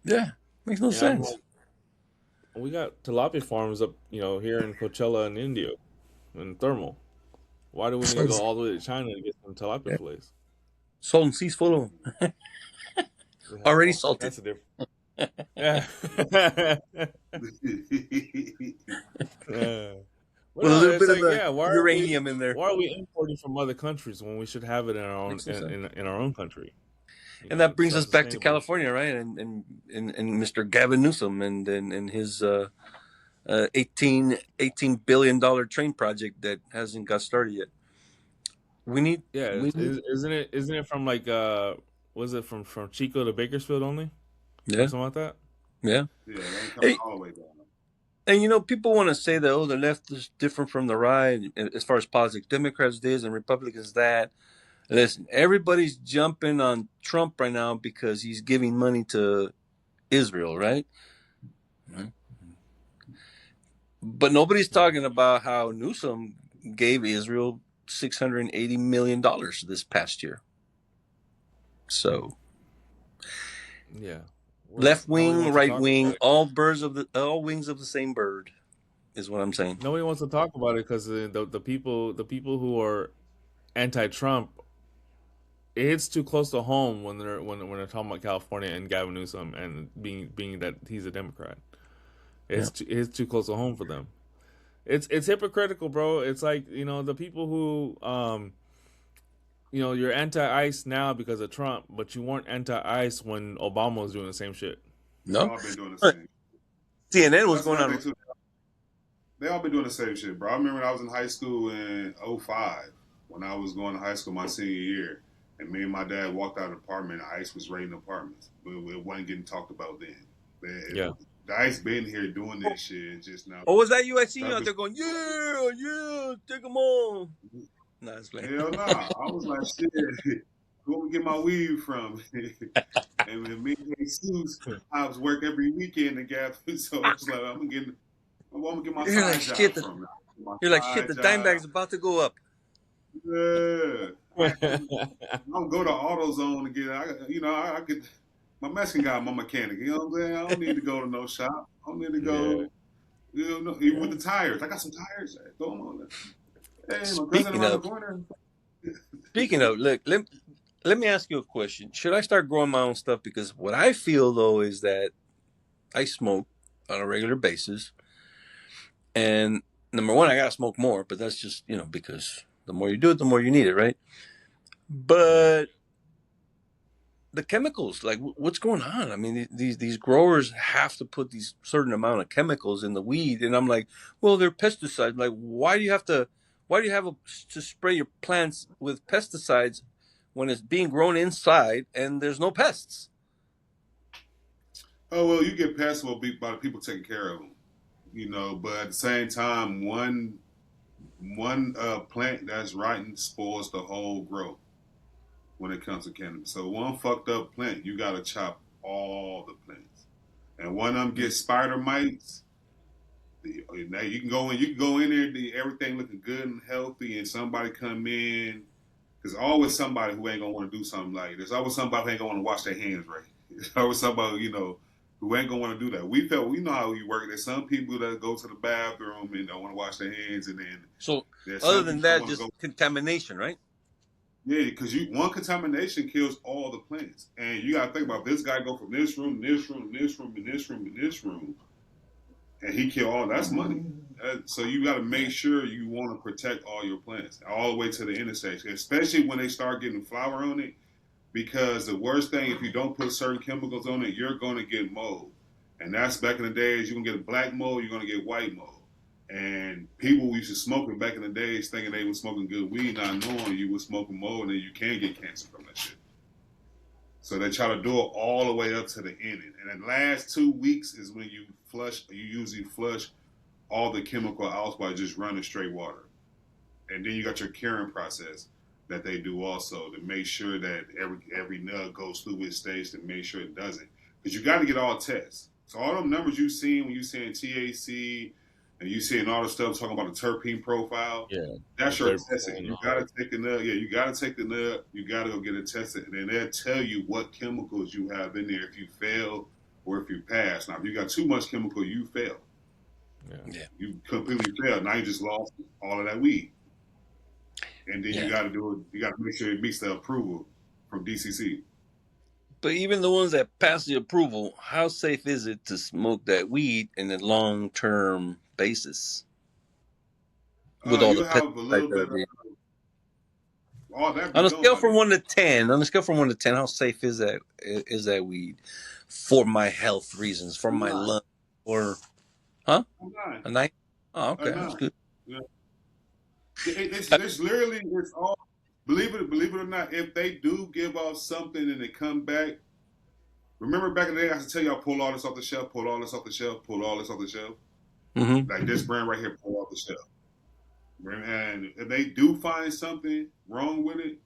Yeah, makes no And I'm sense. like, we got tilapia farms up, here in Coachella and Indio and Thermal. Why do we need to go all the way to China to get some tilapia Yeah. fillets? Salt and sea's full of them. Yeah, Already well, salted. that's a different. Yeah. Yeah. But With a no, little it's bit of like, the yeah, uranium in there. why are we importing from other countries when we should have it in our own Makes no sense. in our own country? And that It's brings us back to self-sustainable. California, right? And Mr. Gavin Newsom and his 18 billion dollar train project that hasn't got started yet. We need Yeah, we need isn't it from like was it from Chico to Bakersfield only or yeah, something like that? yeah. Yeah, they ain't coming Hey, all the way down. and people want to say that the left is different from the right as far as politics. Democrats this and Republicans that. Listen, everybody's jumping on Trump right now because he's giving money to Israel, right? But nobody's talking about how Newsom gave Israel $680 million this past year. So Yeah. Well, left nobody wing, wants to right talk about wing, it. all wings of the same bird is what I'm saying. Nobody wants to talk about it because the people who are anti-Trump, it hits too close to home when they're talking about California and Gavin Newsom and being that he's a Democrat. Yeah. It hits too close to home for them. It's hypocritical, bro. It's like the people who you're anti-ICE now because of Trump, but you weren't anti-ICE when Obama was doing the same shit. They No, all been doing the same. CNN was That's going another on. thing too. They all been doing the same shit, bro. I remember when I was in high school in '05, when I was going to high school my senior year, and me and my dad walked out of the apartment, and ICE was raiding apartments. But it wasn't getting talked about then. Yeah. The ICE been here doing this shit just now. Oh, was that you? I seen you That out there going, yeah, take them on. No, it's like, Hell nah. I was like, shit, where we get my weed from? And when me and Jesus, I was work every weekend together. So I was like, I'm gonna get my you're side like job shit. from. My You're like side shit. The job. dime bag's about to go up. Yeah. I don't go to AutoZone to get. I could. My Mexican guy, my mechanic. You know what I'm saying? I don't need to go to no shop. I don't need to go. Even with the tires, I got some tires. Throw them on there. Hey, my cousin Speaking around the of, corner. look, let me ask you a question. Should I start growing my own stuff? Because what I feel though is that I smoke on a regular basis, and number one, I gotta smoke more. But that's just because the more you do it, the more you need it, right? But the chemicals, like what's going on? I mean, these growers have to put these certain amount of chemicals in the weed, and I'm like, well, they're pesticides. Like, why do you have to? why do you have to spray your plants with pesticides when it's being grown inside and there's no pests? Oh well, you get pests by the people taking care of them, But at the same time, one plant that's rotten spoils the whole growth when it comes to cannabis. So one fucked up plant, you gotta chop all the plants, and one of them gets spider mites. Now you can go in there, everything looking good and healthy, and somebody come in. There's always somebody who ain't gonna want to do something like. There's always somebody who ain't gonna want to wash their hands right. There's always somebody who ain't gonna want to do that. We know how we work. There's some people that go to the bathroom and don't want to wash their hands, and then so other than that, just contamination, right? Yeah, because one contamination kills all the plants, and you gotta think about this guy go from this room, this room, this room, and this room, and this room, and he kill all. That's money. So you got to make sure you want to protect all your plants all the way to the intersection, especially when they start getting flower on it. Because the worst thing, if you don't put certain chemicals on it, you're going to get mold. And that's back in the days, you're going to get black mold, you're going to get white mold. And people used to smoke it back in the days thinking they were smoking good weed, not knowing you were smoking mold and then you can get cancer from that shit. So they try to do it all the way up to the end. And the last 2 weeks is when you usually flush all the chemical out by just running straight water. And then you got your curing process that they do also to make sure that every nug goes through its stage to make sure it doesn't. Because you got to get all tests. So all them numbers you seen when you seeing THC and you seeing all the stuff talking about the terpene profile, that's your testing. You got to take the nug. Yeah, you got to take the nug. You got to go get it tested. And then they'll tell you what chemicals you have in there if you fail or if you pass. Now, if you got too much chemical, you fail. Yeah. You completely failed. Now you just lost all of that weed. And then you got to do it. You got to make sure it meets the approval from DCC. But even the ones that pass the approval, how safe is it to smoke that weed in a long-term basis? With all you the have a little bit of all that. On a scale from 1 to 10, how safe is that weed for my health reasons, for my lungs, or a 9? Oh, okay, that's good. Yeah. It's literally it's all. Believe it or not, if they do give off something and they come back, remember back in the day I used to tell y'all pull all this off the shelf, pull all this off the shelf, pull all this off the shelf. Mm-hmm. Like this brand right here, pull off the shelf. And if they do find something wrong with it,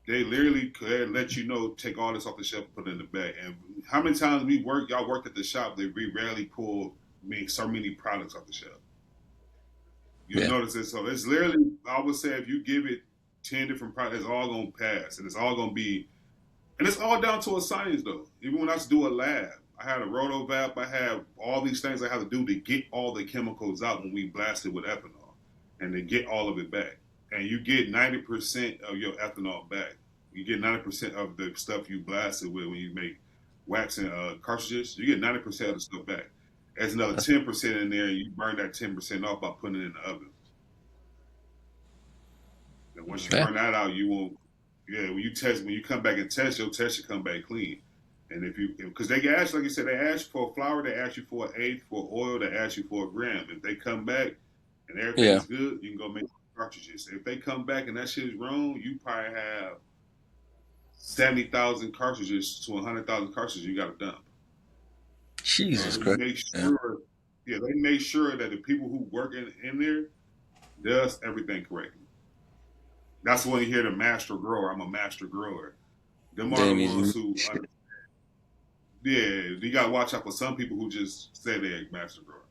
they literally could let you know, take all this off the shelf and put it in the bag. And how many times y'all worked at the shop, we rarely pull so many products off the shelf. You'll notice it. So it's literally, I would say if you give it 10 different products, it's all going to pass. And it's all going to be, and it's all down to a science though. Even when I used to do a lab, I had a rotovap, I had all these things I had to do to get all the chemicals out when we blasted with ethanol and to get all of it back. And you get 90% of your ethanol back. You get 90% of the stuff you blasted with when you make wax and cartridges. You get 90% of the stuff back. There's another 10% in there, and you burn that 10% off by putting it in the oven. And once you burn that out, you won't. Yeah, when you come back and test, your test should come back clean. And because they ask, like you said, they ask for a flour, they ask you for an eighth, for oil, they ask you for a gram. If they come back and everything's good, you can go make cartridges. If they come back and that shit is wrong, you probably have 70,000 cartridges to 100,000 cartridges you got to dump. Jesus Christ! They make sure that the people who work in there does everything correctly. That's when you hear the master grower. I'm a master grower. Them are the ones who. You gotta watch out for some people who just say they're master grower.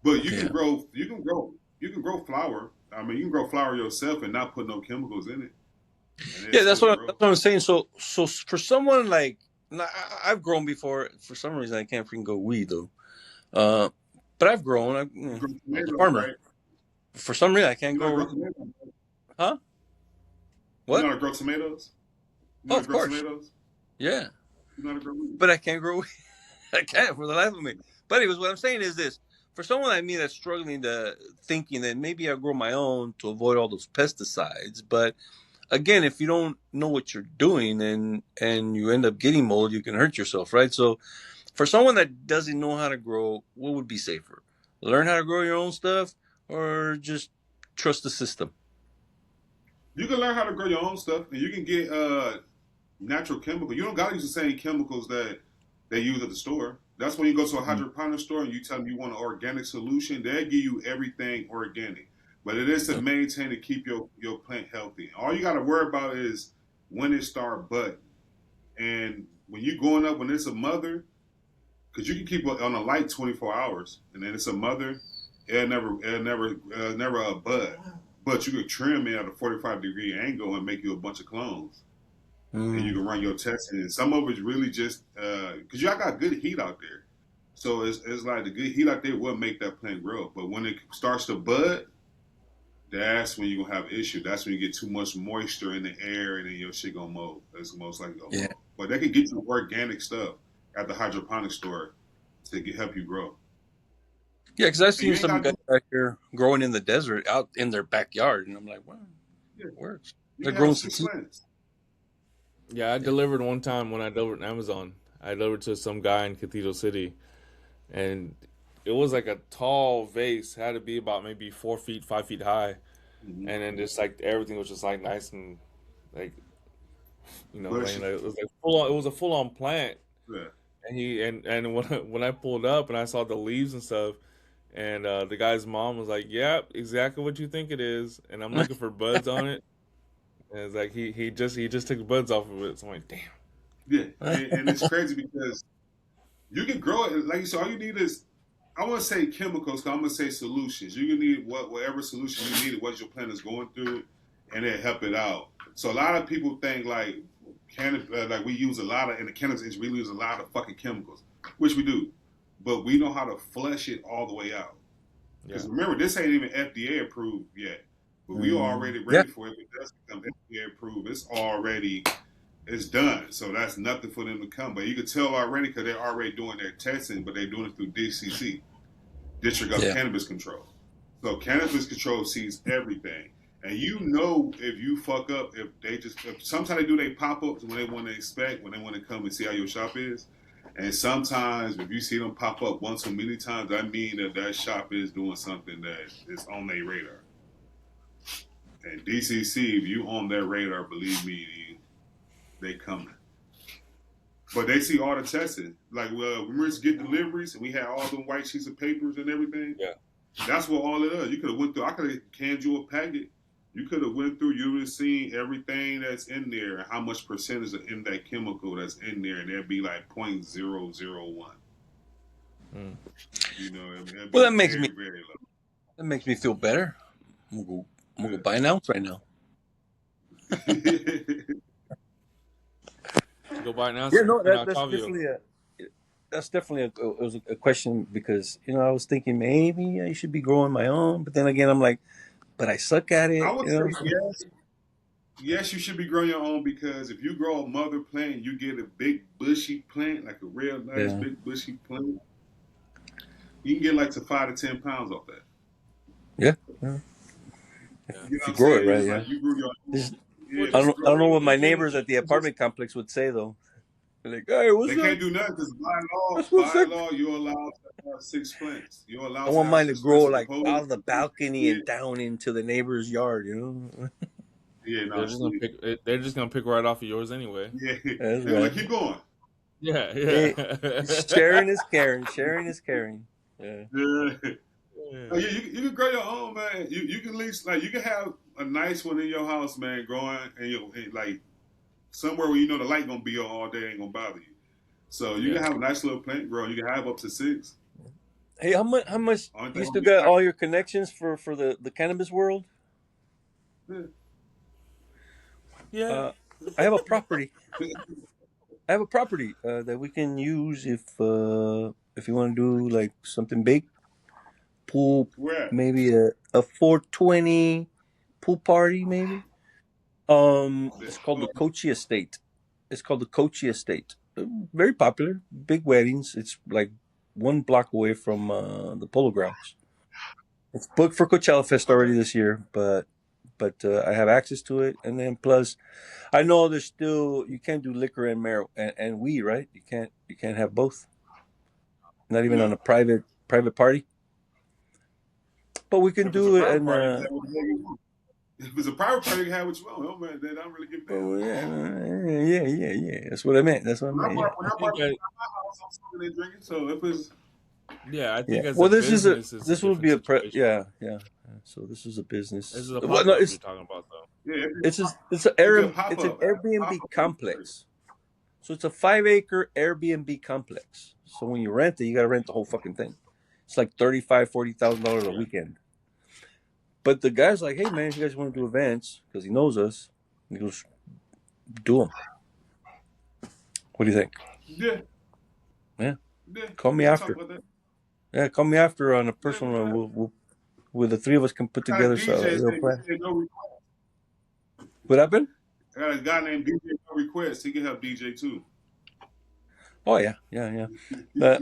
But you can grow flour. I mean, you can grow flour yourself and not put no chemicals in it. Yeah, that's what I'm saying. So for someone like, I've grown before. For some reason, I can't freaking go weed though. But I've grown. I'm a farmer. Right? For some reason, I can't grow. Huh? What? You know how to grow tomatoes? Of course. Tomatoes? Yeah. You know how to grow weed? But I can't grow weed. I can't for the life of me. But anyways, what I'm saying is this. For someone like me that's struggling to thinking that maybe I'll grow my own to avoid all those pesticides. But again, if you don't know what you're doing and you end up getting mold, you can hurt yourself, right? So for someone that doesn't know how to grow, what would be safer? Learn how to grow your own stuff or just trust the system? You can learn how to grow your own stuff, and you can get natural chemicals. You don't gotta use the same chemicals that they use at the store. That's when you go to a hydroponic store and you tell them you want an organic solution. They'll give you everything organic, but it is to maintain and keep your plant healthy. All you got to worry about is when it start budding, and when you growing up when it's a mother, because you can keep it on a light 24 hours, and then it's a mother. It'll never a bud, but you could trim it at a 45-degree angle and make you a bunch of clones. And you can run your testing. And some of it's really just because y'all got good heat out there, so it's like the good heat out there will make that plant grow. But when it starts to bud, that's when you're gonna have issue. That's when you get too much moisture in the air, and then your shit gonna mold. That's most likely gonna mold. But they can get you organic stuff at the hydroponic store to help you grow. Yeah, because I've seen some guys out here growing in the desert out in their backyard, and I'm like, wow, it works. They're growing some plants. Yeah, I delivered one time when I delivered on Amazon. I delivered to some guy in Cathedral City, and it was like a tall vase. It had to be about maybe 4 feet, 5 feet high, and then just like everything was just like nice and like, like, it was like full on. It was a full on plant. Yeah. And when I pulled up and I saw the leaves and stuff, and the guy's mom was like, "Yep, exactly what you think it is," and I'm looking for buds on it. And it's like he just took the buds off of it. So I'm like, damn. Yeah, and it's crazy because you can grow it. Like you said, all you need is, I want to say chemicals, because I'm going to say solutions. You can need whatever solution you need, what your plant is going through, and then help it out. So a lot of people think like like we use a lot of, in the cannabis industry, we use a lot of fucking chemicals, which we do. But we know how to flush it all the way out. Because remember, this ain't even FDA approved yet. But we are already ready for it. If it does become FDA approved, it's done. So that's nothing for them to come. But you can tell already because they're already doing their testing, but they're doing it through DCC, District of Cannabis Control. So Cannabis Control sees everything. And if you fuck up, if sometimes they do they pop-ups when they want to inspect, when they want to come and see how your shop is. And sometimes if you see them pop up once or many times, that means that shop is doing something that is on their radar. And DCC, if you on their radar, believe me, they coming. But they see all the testing. Like, we used to get deliveries, and we had all them white sheets of papers and everything. Yeah. That's what all it is. You could have went through. I could have canned you a packet. You could have went through. You would have seen everything that's in there and how much percentage of in that chemical that's in there, and it'd be like 0.001. Well, that makes me feel better. I'm gonna go buy an ounce right now. Go buy an ounce. Yeah, no, that's definitely a question, because I was thinking maybe I should be growing my own, but then again I'm like, but I suck at it. I would say yes, you should be growing your own, because if you grow a mother plant, you get a big bushy plant, like a real nice big bushy plant. You can get like to 5 to 10 pounds off that. Yeah. If you grow it right, like you grew your own. I don't know what my neighbors at the apartment complex would say though. They're like, hey, what's they that? can't do nothing because by law, you're allowed to have 6 plants. You're allowed. I want mine to grow like out of the balcony and down into the neighbor's yard. Yeah, no, they're just gonna pick right off of yours anyway. Yeah, they're like, keep going. Yeah. Sharing is caring. Sharing is caring. Yeah. Oh, yeah, you can grow your own, man. You can at least you can have a nice one in your house, man, growing, and like somewhere where the light gonna be on all day, ain't gonna bother you. So you can have a nice little plant growing. You can have up to 6. Hey, how much you still got all your connections for the cannabis world? Yeah. I have a property. That we can use if you want to do like something big. Pool, maybe a 420 pool party, maybe. It's called the Kochi Estate. Very popular, big weddings. It's like 1 block away from the Polo Grounds. It's booked for Coachella Fest already this year, but I have access to it, and then plus, I know there's still you can't do liquor and and weed, right? You can't have both. Not even on a private party. But we can do it, and If it's a private party, you can have what you want. Oh man, they don't really give a damn. Oh, yeah. That's what I meant. That's what I meant. Yeah. When I I think barbecue at my house, I'm smoking and drinking. So if it's yeah, I think as a Well, this business, it's a will be different a situation. yeah. So this is a business. This is a Well, pop no, up you're talking about, though. yeah, it's an it's a pop it's an up. Airbnb complex. So it's a 5-acre Airbnb complex. So when you rent it, you got to rent the whole fucking thing. It's like $40,000 a weekend. But the guy's like, hey man, if you guys want to do events, because he knows us, he goes, do them. What do you think? Yeah. Yeah. Yeah. Call me We'll after. talk about that. Yeah, call me after on a personal one. We'll the three of us can put together a little plan. No request. What happened? I got a guy named DJ No Request. He can help DJ too. Oh yeah. But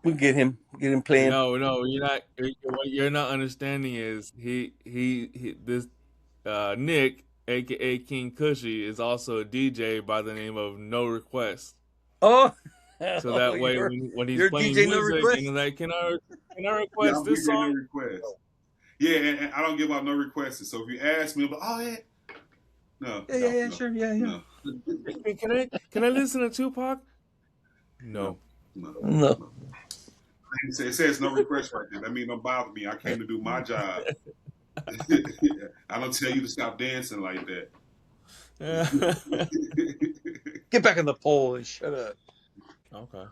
we get him playing. No, you're not. What you're not understanding is this Nick, aka King Cushy, is also a DJ by the name of No Request. Oh, so that way when he's playing DJ music, No and he's like, can I request this song? No request. Yeah, and I don't give out no requests. So if you ask me, I'm like, oh yeah. No. Yeah, sure. No. Hey, can I listen to Tupac? No. It says no request right there. That means don't bother me. I came to do my job. I don't tell you to stop dancing like that. Get back in the pole and shut up. Okay.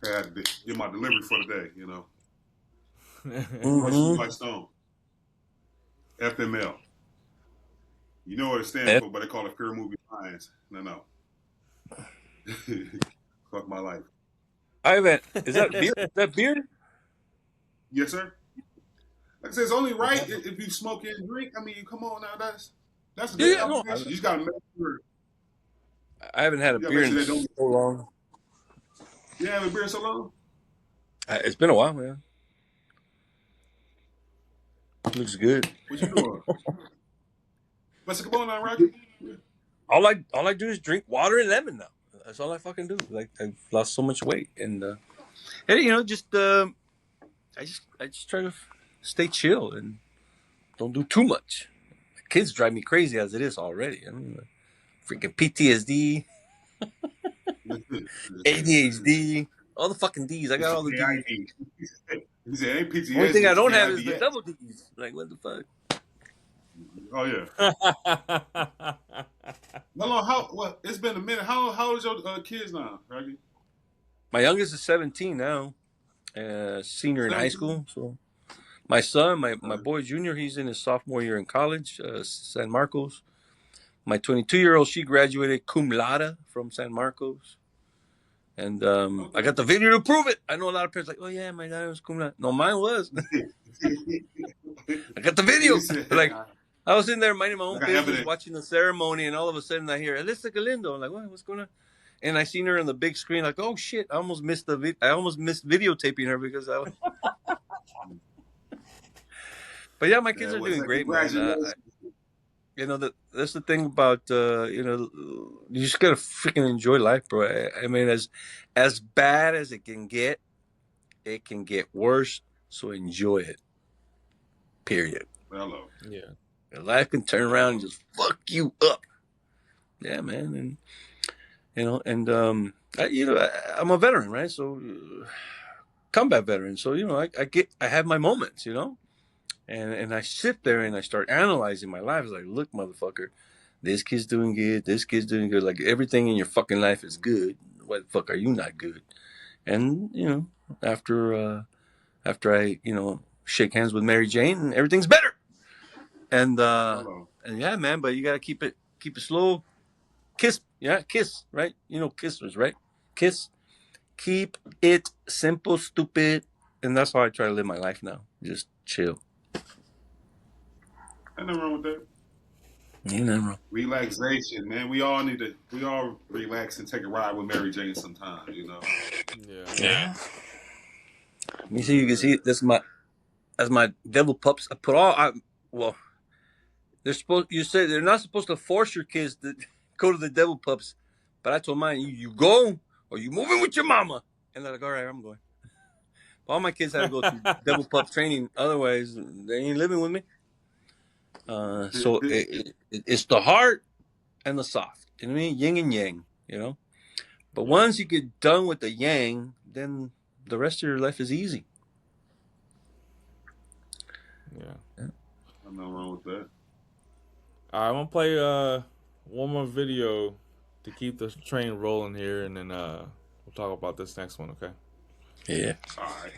I had to get my delivery for the day, you know. Mm-hmm. Stone. FML. You know what it stands for, but they call it Fair Movie Science. No. Fuck my life. Ivan, is that beer? Is that beer? Yes, sir. Like I said, it's only right if you smoke and drink. I mean, come on now, that's a good obligation. You just gotta make sure. I haven't had a beer in so long. You haven't had a beer in so long? It's been a while, man. Looks good. What you doing? What's come on now, Roqui? All I do is drink water and lemon now. That's all I fucking do. Like I've lost so much weight, and you know, I just try to stay chill and don't do too much. The kids drive me crazy as it is already. I mean, freaking PTSD, ADHD, all the fucking D's. I got all the D's. He said, ain't PTSD. Only thing I don't have is the double D's. Like, what the fuck? Oh yeah. Well, it's been a minute. How old is your kids now, Roqui? My youngest is 17 now, senior in high school. So, my son, my boy Junior, he's in his sophomore year in college, San Marcos. My 22-year-old, she graduated cum laude from San Marcos. And I got the video to prove it. I know a lot of parents like, oh yeah, my daughter was cum laude. No, mine was. I got the video. Like, I was in there minding my own business, watching the ceremony, and all of a sudden I hear, Alyssa Galindo. I'm like, what's going on? And I seen her on the big screen, like, oh shit, I almost missed videotaping her because I was. But yeah, my kids are doing great, man. You know, that's the thing about you know, you just gotta freaking enjoy life, bro. I mean, as bad as it can get worse. So enjoy it. Period. Hello. Yeah. Life can turn around and just fuck you up. Yeah, man, and you know, and I'm a veteran, right? So combat veteran. So you know, I have my moments, you know. And I sit there and I start analyzing my life. It's like, look, motherfucker, this kid's doing good. This kid's doing good. Like, everything in your fucking life is good. Why the fuck are you not good? And, you know, after I, you know, shake hands with Mary Jane, everything's better. And yeah, man, but you got to keep it slow. Kiss, right? You know, kissers, right? Kiss. Keep it simple, stupid. And that's how I try to live my life now. Just chill. Ain't nothing wrong with that. Ain't nothing wrong. Relaxation, man. We all relax and take a ride with Mary Jane sometime, you know. Yeah. Let me see. You can see that's my devil pups. I put all. You said they're not supposed to force your kids to go to the devil pups, but I told mine, you go or you moving with your mama, and they're like, all right, I'm going. All my kids had to go through double pup training. Otherwise, they ain't living with me. So it's the hard and the soft. You know what I mean? Yin and yang, you know? But once you get done with the yang, then the rest of your life is easy. Yeah. Nothing wrong with that. All right, I'm gonna play one more video to keep the train rolling here, and then we'll talk about this next one. Okay. Yeah. All right.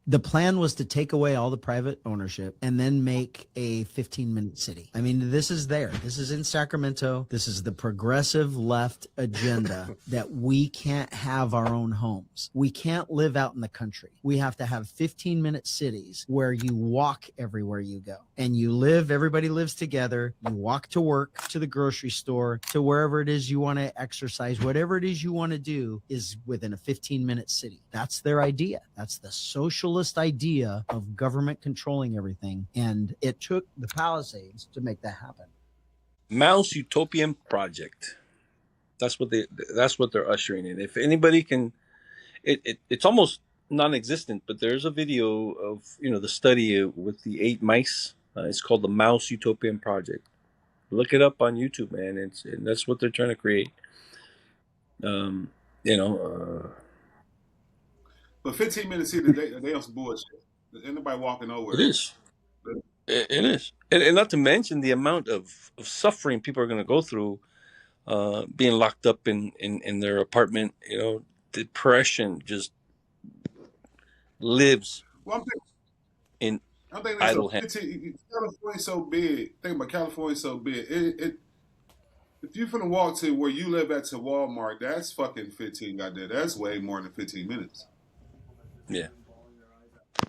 The plan was to take away all the private ownership and then make a 15-minute city. I mean, this is there. This is in Sacramento. This is the progressive left agenda that we can't have our own homes. We can't live out in the country. We have to have 15-minute cities where you walk everywhere you go. And you live, everybody lives together. You walk to work, to the grocery store, to wherever it is you want to exercise. Whatever it is you want to do is within a 15-minute city. That's their idea. That's the socialist idea of government controlling everything, and it took the Palisades to make that happen. Mouse Utopian Project. That's what they're ushering in. If anybody can, it's almost non-existent, but there's a video of the study with the 8 mice. It's called the Mouse Utopian Project. Look it up on YouTube, man. And that's what they're trying to create. But 15 minutes here today, they on some bullshit. Ain't nobody walking nowhere. It is. It is. And not to mention the amount of suffering people are going to go through being locked up in their apartment. Depression just lives in idle hands. California's so big. Think about California so big. If you finna walk to where you live at to Walmart, that's fucking 15 goddamn. That's way more than 15 minutes. Yeah.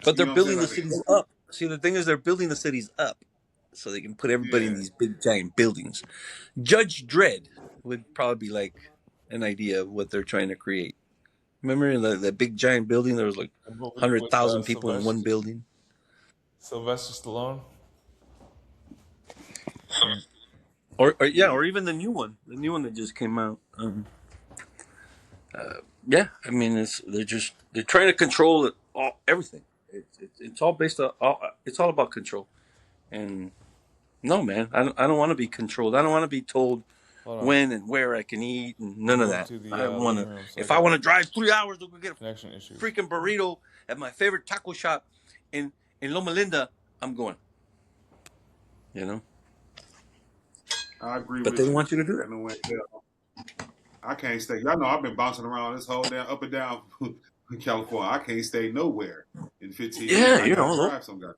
But they're building the cities up. See, the thing is, they're building the cities up so they can put everybody in these big, giant buildings. Judge Dredd would probably be like an idea of what they're trying to create. Remember in that big, giant building, there was like 100,000 people in one building? Sylvester Stallone? Or even the new one that just came out. Yeah, I mean, they're trying to control everything. It's all based on it's all about control. And no, man, I don't want to be controlled. I don't want to be told when and where I can eat and none of that. I want to. If I want to drive 3 hours to go get a freaking burrito at my favorite taco shop in Loma Linda, I'm going. I agree but with they you. Want you to do that. I can't stay. Y'all know I've been bouncing around this whole damn up and down in California. I can't stay nowhere in 15 minutes. I gotta drive some guy.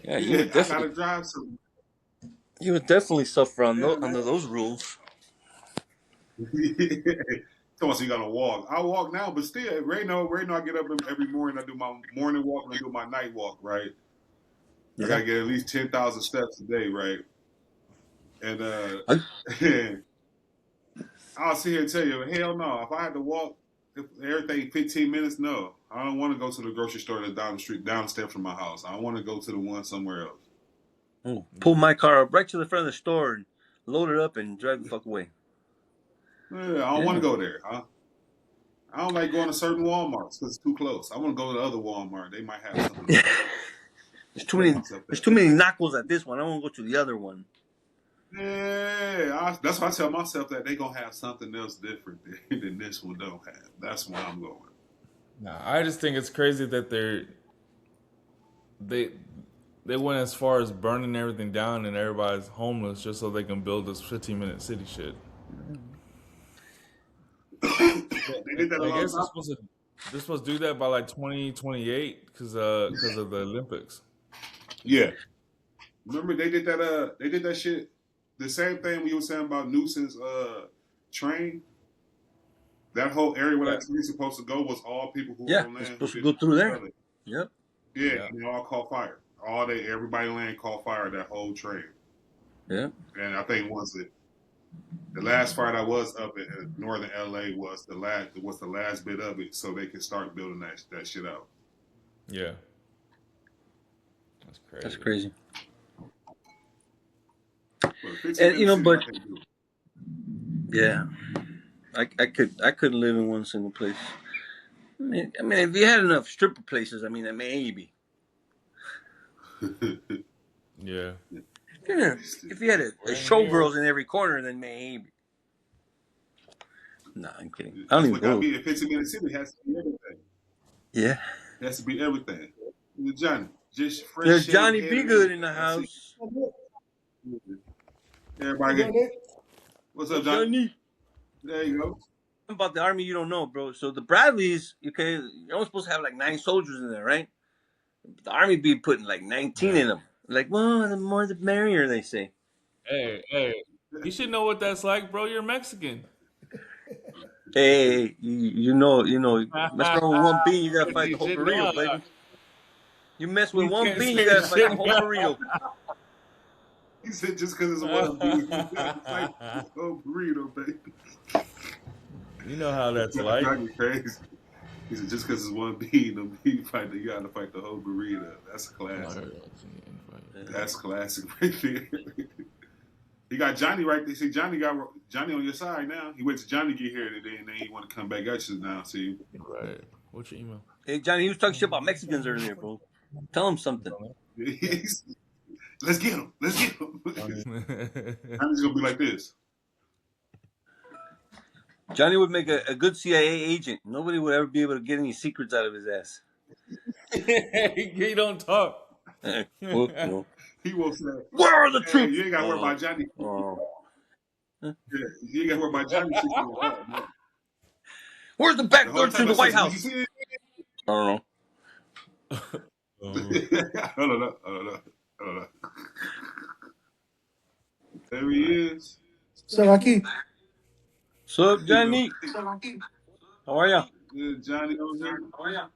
Yeah, I gotta drive some. You would definitely suffer under those rules. So you gotta walk. I walk now, but still, right now I get up every morning. I do my morning walk and I do my night walk. Right. I gotta get at least 10,000 steps a day. Right. And I'll sit here and tell you, hell no. If I had to walk everything 15 minutes, no. I don't want to go to the grocery store that's down the street, down the steps from my house. I want to go to the one somewhere else. Pull my car up right to the front of the store and load it up and drive the fuck away. Yeah, I don't want to go there. I don't like going to certain Walmarts because it's too close. I want to go to the other Walmart. They might have something. There's too many knuckles at this one. I want to go to the other one. Yeah, that's why I tell myself that they gonna have something else different than this one don't have. That's why I'm going. Nah, I just think it's crazy that they went as far as burning everything down and everybody's homeless just so they can build this 15-minute city shit. They did that I guess they're supposed to do that by like 2028 because of the Olympics. Yeah, remember they did that shit. The same thing we were saying about Newsom's train. That whole area where that train's supposed to go was all people who were on land. Supposed to go through there. Yep. Yeah, they all caught fire. Everybody on land caught fire. That whole train. Yeah. And I think the last fire that was up in northern LA was the last bit of it, so they could start building that shit out. Yeah. That's crazy. And but yeah, I couldn't live in one single place. I mean, if you had enough stripper places, I mean, maybe. Yeah. If you had a We're in here. showgirls in every corner, then maybe. No, I'm kidding. I don't That's even what got go. me in 15 minute city. It has to be everything. Yeah. It has to be everything. Johnny, just fresh There's shaved Johnny head B. and Good in everything. the I see. house. Everybody get. What's up, Johnny? Johnny. There you go. About the Army, you don't know, bro. So the Bradleys, okay, you're only supposed to have like 9 soldiers in there, right? The Army be putting like 19 Yeah. in them. Like, well, the more the merrier, they say. Hey, you should know what that's like, bro. You're Mexican. Hey, you know, mess around with one bean, you gotta fight the You whole should burrito, know. baby. You mess with You one can't bean, you say gotta fight the shit. whole burrito. He said just because it's one beef, you got to fight the whole burrito, baby. You know how that's like. Johnny crazy. He said just because it's one bean, the beef fight, you got to fight the whole burrito. That's classic. That's classic right there. You got Johnny right there. See, Johnny got Johnny on your side now. He wait till Johnny get here today, and then he want to come back at you now. See, Right. What's your email? Hey, Johnny, he was talking shit about Mexicans earlier, bro. Tell him something. let's get him. Let's get him. Johnny's gonna be like this. Johnny would make a good CIA agent. Nobody would ever be able to get any secrets out of his ass. He don't talk. Well, He will say, where are the hey, troops? you ain't got to worry about Johnny. Yeah, you ain't got to worry about Johnny. Where's the back door to the White House? I don't know. I don't know. There he is. So, Roqui. What's up, Johnny? How are ya? Yeah, Johnny over here. How are ya?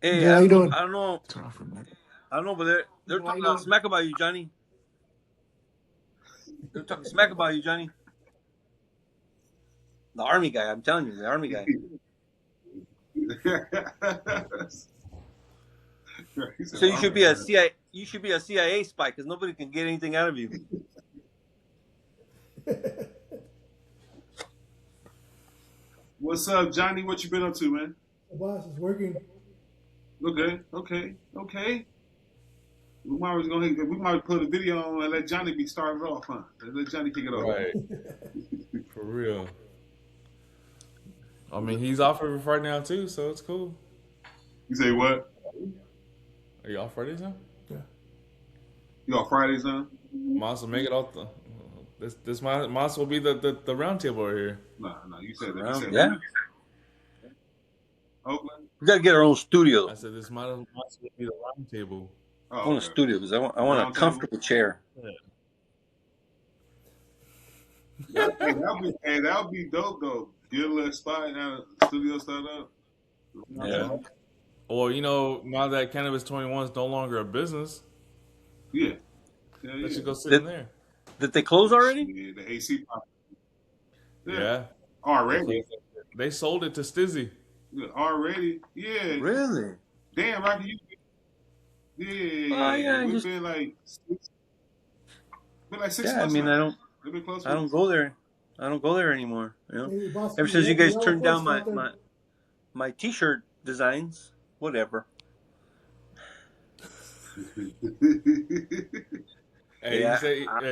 Hey, Yeah, how you doing? I don't know, but they're talking smack about you, Johnny. They're talking smack about you, Johnny. The Army guy, I'm telling you, the Army guy. So you should be a CIA. You should be a CIA spy because nobody can get anything out of you. What's up, Johnny? What you been up to, man? The boss is working. Okay. We might put a video on and let Johnny be started off, huh? Let Johnny kick it off. Right. For real. I mean, he's off every Friday now too, so it's cool. You say what? Are you off Fridays now? Yeah. You off Fridays, huh? Might as well make it off the. This might as well be the round table right here. No, you said that. You said Yeah. Oakland? We gotta get our own studio. I said this might as well be the round table. I want a studio because I want a comfortable chair. Yeah. That'll be dope though. Get a little spot and have a studio start up. Yeah. Or now that Cannabis 21 is no longer a business. Yeah. Let's just go sit in there. Did they close already? Yeah, the AC pop. Yeah. Already? They sold it to Stizzy. Yeah, already? Yeah. Really? Damn, Rocky, Yeah. Oh, yeah, We've been like 6 months. I mean, now. I don't go there. I don't go there anymore. Hey, boss, Ever since you guys turned down my my T-shirt designs, whatever. Hey,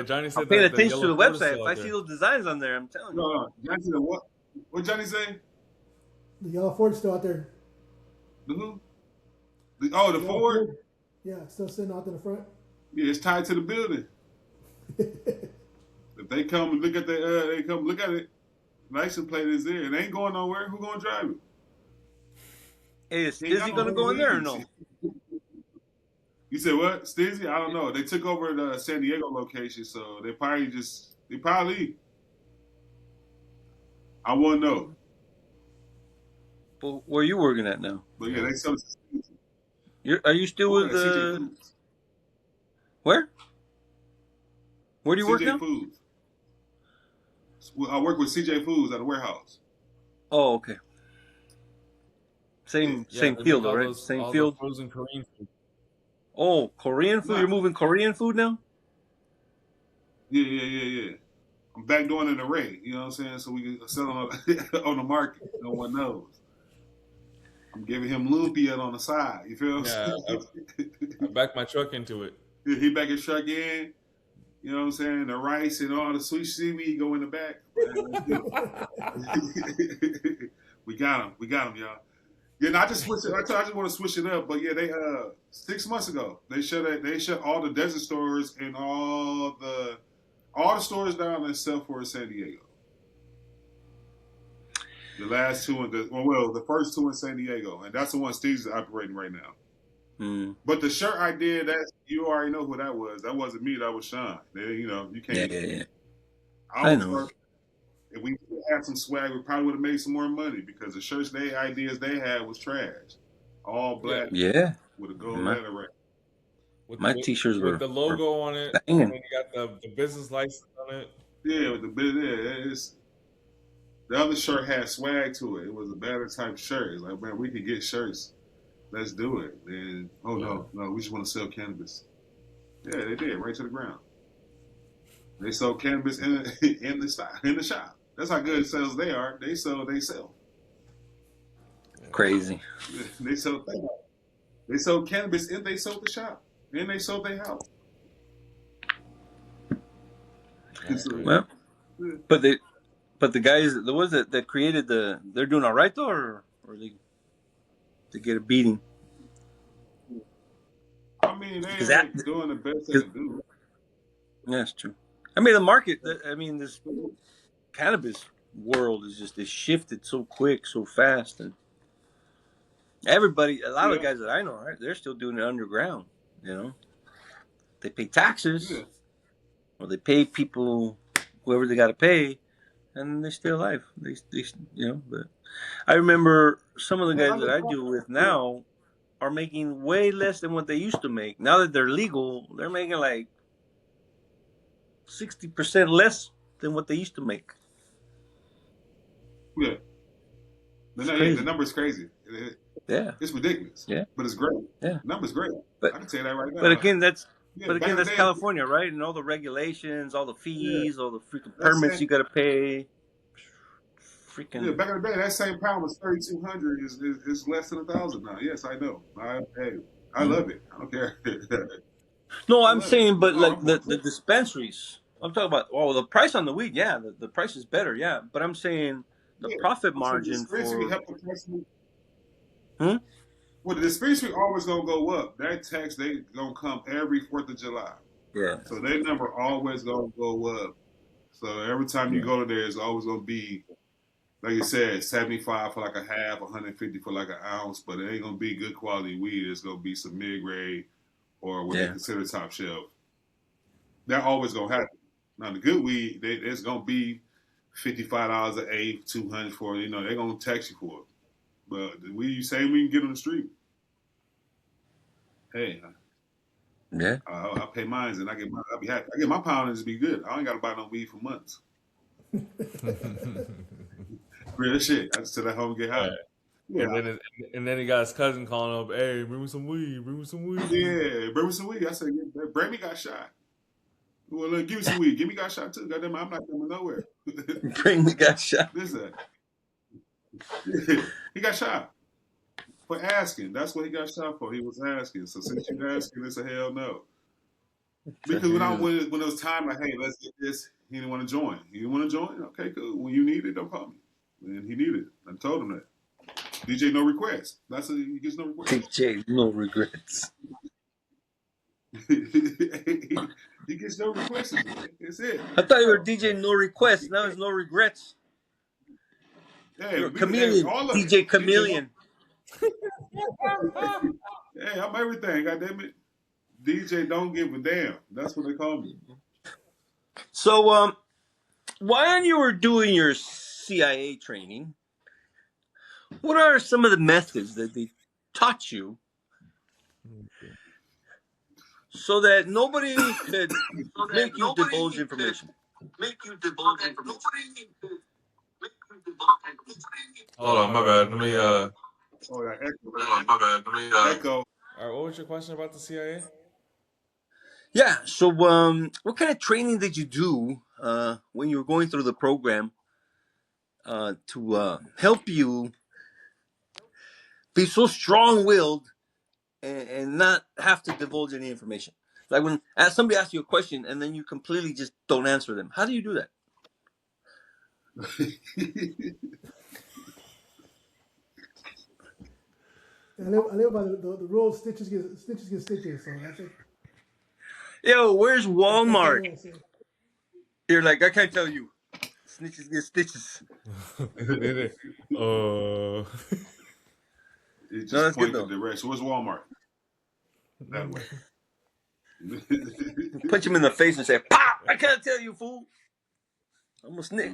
Johnny said I'm paying that attention to the yellow website. If I there. see those designs on there, I'm telling you. No, Johnny said what? What Johnny say? The yellow Ford's still out there. The who? The Ford? Yeah, it's still sitting out in the front. Yeah, it's tied to the building. If they come and look at it, license plate is there. It ain't going nowhere. Who gonna drive it? Hey, is Stizzy gonna go in there or no? You said what? Stizzy? I don't know. They took over the San Diego location, so they probably I won't know. But where are you working at now? But yeah, they sell it to Stizzy. Are you still with CJ Foods. Where? Where do you work CJ now? Foods. I work with CJ Foods at a warehouse. Oh, okay. Same field, though, right? Same field. Frozen Korean food. Oh, Korean food? You're moving Korean food now? Yeah. I'm back doing an array, you know what I'm saying? So we can sell them on the market. No one knows. I'm giving him lumpia on the side. You feel? Yeah, I backed my truck into it. He back his truck in. You know what I'm saying? The rice and all the sweet seaweed go in the back. We got him. We got him, y'all. Yeah, no, I just switched it. I just want to switch it up. But yeah, they 6 months ago they shut all the desert stores and all the stores down except for San Diego. The last two the first two in San Diego, and that's the one Steve's operating right now. But the shirt I did, you already know who that was. That wasn't me. That was Sean. You can't. Yeah. I know. If we had some swag, we probably would have made some more money because the shirts ideas they had was trash. All black. Yeah. With a gold letter right. My t-shirts with the logo on it, and then you got the business license on it. Yeah, with the business. The other shirt had swag to it. It was a better type shirt. It's like, man, we could get shirts. Let's do it. And no, we just want to sell cannabis. Yeah, they did right to the ground. They sold cannabis in the shop. That's how good sales they are. They sell. Crazy. They sold cannabis and they sold the shop and they sold their house. Well, but the guys, the ones that created they're doing all right though, or they get a beating. I mean, they're doing the best they can do. Yeah, that's true. I mean, the market. I mean, this cannabis world is shifted so quick, so fast, and everybody. A lot of the guys that I know, right, they're still doing it underground. They pay taxes, or they pay people whoever they got to pay, and they're still alive. They But I remember some of the guys that I deal with now are making way less than what they used to make. Now that they're legal, they're making like 60% less than what they used to make. Yeah. The number's crazy. It's ridiculous. Yeah. But it's great. Yeah. The number's great. But, I can say that right now. But again, that's California, right? And all the regulations, all the fees, all the freaking permits you got to pay. Yeah, back in the day, that same pound was $3,200. Is less than $1,000 now. Yes, I know. I love it. I don't care. No, I'm saying, but like the dispensaries. I'm talking about. Oh, the price on the weed. Yeah, the price is better. Yeah, but I'm saying the profit margin for. Well, the dispensary always gonna go up. That tax they gonna come every 4th of July. Yeah. So their number always gonna go up. So every time you go to there, it's always gonna be, like you said, 75 for like a half, 150 for like an ounce. But it ain't gonna be good quality weed. It's gonna be some mid grade or what they consider top shelf. That always gonna happen. Now the good weed, it's gonna be $55 an eighth, $200 for it. They're gonna tax you for it. But the weed you say we can get on the street. Hey, I'll pay mines and I'll be happy. I get my poundings to be good. I ain't gotta buy no weed for months. Real shit. I just sit at home and get high. Yeah. And then he got his cousin calling up, "Hey, bring me some weed. Bring me some weed." Yeah, bring me some weed. I said, Brady got shot. Well, look, give me some weed. Give me got shot too. Goddamn, I'm not coming nowhere. Brady got shot. Listen, he got shot for asking. That's what he got shot for. He was asking. So since you asking, it's a hell no. Because when it was time, like, hey, let's get this. He didn't want to join. He didn't want to join. Okay, cool. When you need it, don't call me. And he needed it. I told him that. DJ, no requests. He gets no requests. DJ, no regrets. He gets no requests. That's it. I thought you were DJ, no requests. Now it's no regrets. Hey, you're a chameleon, DJ Chameleon. Hey, I'm everything. Goddamn it. DJ, don't give a damn. That's what they call me. So, while you were doing your CIA training, what are some of the methods that they taught you so that nobody could make you divulge information? Hold on, my bad. Let me Oh, yeah, echo. All right, what was your question about the CIA? Yeah. So, what kind of training did you do when you were going through the program to help you be so strong-willed and not have to divulge any information? Like when somebody asks you a question and then you completely just don't answer them. How do you do that? I live by the rule of stitches get stitches. So that's it. Yo, where's That's Walmart? all I say. You're like, I can't tell you. Snitches get stitches. It just No, that's good point the though. direction. Where's Walmart? That way. Punch him in the face and say, "Pop! I can't tell you, fool. I'm a snitch."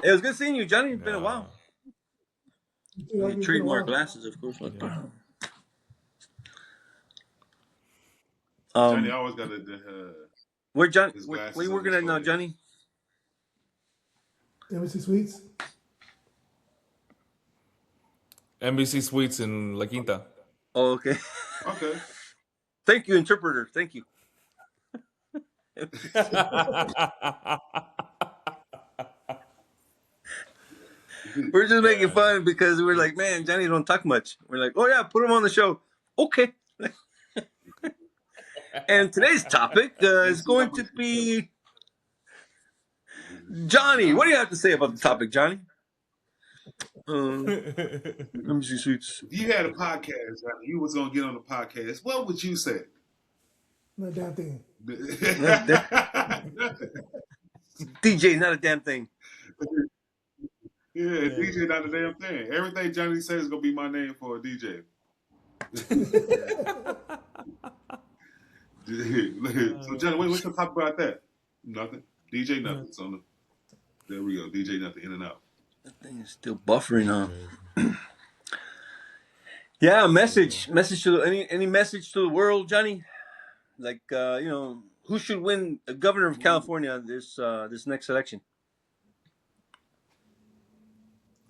It was good seeing you, Johnny. It's been a while. It's been a Trademark while. glasses, of course. Johnny always got where John? his Where glasses you on working his at now, forehead. Johnny? Embassy Suites. NBC Suites in La Quinta. Oh, okay. Okay. Thank you, interpreter. Thank you. We're just making fun because we're like, man, Johnny don't talk much. We're like, oh yeah, put him on the show. Okay. And today's topic is going to be Johnny. What do you have to say about the topic, Johnny? Let me see sweets. If you had a podcast, Johnny, you was gonna get on the podcast, what would you say? Not a damn thing. DJ, not a damn thing. Yeah, DJ not a damn thing. Everything Johnny says is gonna be my name for a DJ. So Johnny, what's the topic about that? Nothing. DJ nothing. So there we go. DJ nothing. In and out. That thing is still buffering, huh? Yeah, message to any message to the world, Johnny? Like who should win the governor of California this next election?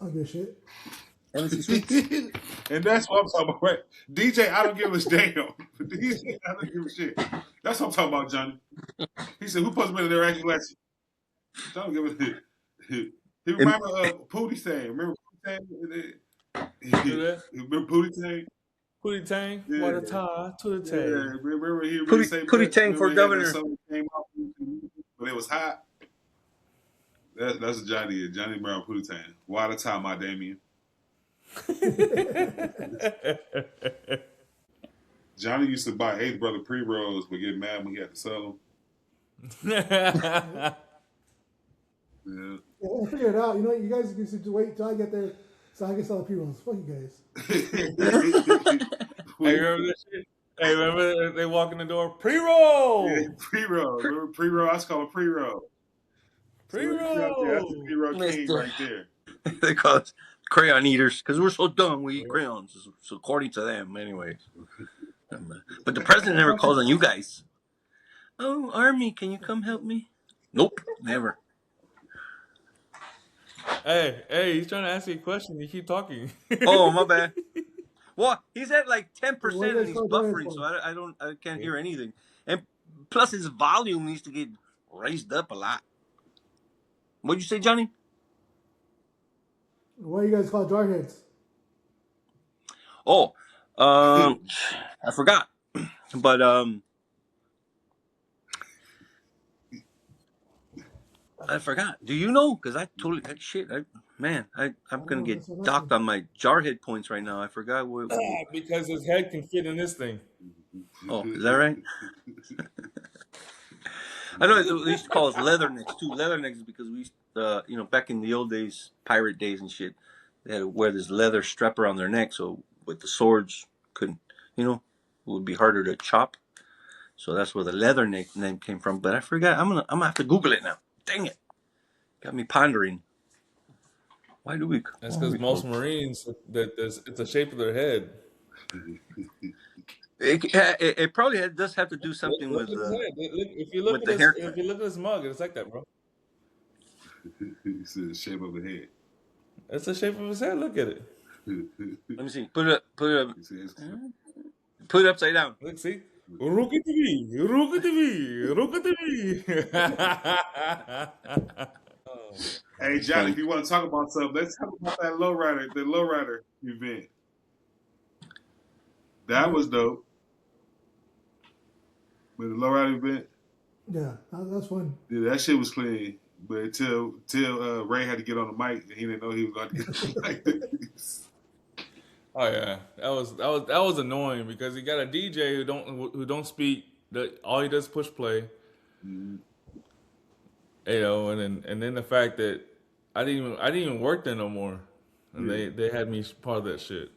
I don't give a shit. And that's what I'm talking about. Right? DJ, I don't give a damn. DJ, I don't give a shit. That's what I'm talking about, Johnny. He said, who puts me in their actual election? I don't give a shit. He remember Pootie Tang. Remember Pootie Tang? Remember Pootie Tang? Pootie Tang, Yeah. water tie to the Yeah, tang. remember he really say Pootie Tang for governor. But it was hot. That's Johnny. Johnny Brown Pootie Tang. Water tie, my Damien. Johnny used to buy Eighth Brother pre-rolls, but get mad when he had to sell them. Yeah. I figured it out. You know, you guys need to wait till I get there so I can sell the pre-rolls. Fuck you guys. Hey, remember that shit? Hey, remember they walk in the door? Pre-roll! Yeah, pre-roll. Remember pre-roll? I was called pre-roll. Pre-roll! That's the pre-roll king right there. They call us crayon eaters because we're so dumb we eat crayons. So according to them, anyways. But the president never calls on you guys. Oh, Army, can you come help me? Nope, never. Hey, he's trying to ask you a question. You keep talking. Oh, my bad. Well, he's at like 10% What and is he's this buffering, for? so I can't hear anything. And plus his volume needs to get raised up a lot. What'd you say, Johnny? Why are you guys called jarheads? Oh, I forgot. But I forgot. Do you know? Because I totally I'm gonna get docked on my jarhead points right now. I forgot what. Because his head can fit in this thing. Oh, is that right? I know they used to call us leathernecks too. Leathernecks is because we used back in the old days, pirate days and shit, they had to wear this leather strap around their neck, so with the swords couldn't, it would be harder to chop. So that's where the leatherneck name came from. But I forgot. I'm gonna have to Google it now. Dang it! Got me pondering. Why do we? That's because most Marines, it's the shape of their head. It probably does have to do something Look with at his head. If you look at his mug, it's like that, bro. It's the shape of the head. It's the shape of his head. Look at it. Let me see. Put it up. Put it upside down. Look, see. Roqui TV. Roqui TV. Roqui TV. Hey, Johnny, if you want to talk about something, let's talk about that lowrider event. That was dope. With the lowrider event. Yeah, that's fun. Yeah, that shit was clean. But until Ray had to get on the mic, and he didn't know he was going to get on the mic. Oh yeah, that was annoying because you got a DJ who don't speak. All he does is push play. Mm-hmm. You know, and then the fact that I didn't even work there no more, and they had me part of that shit.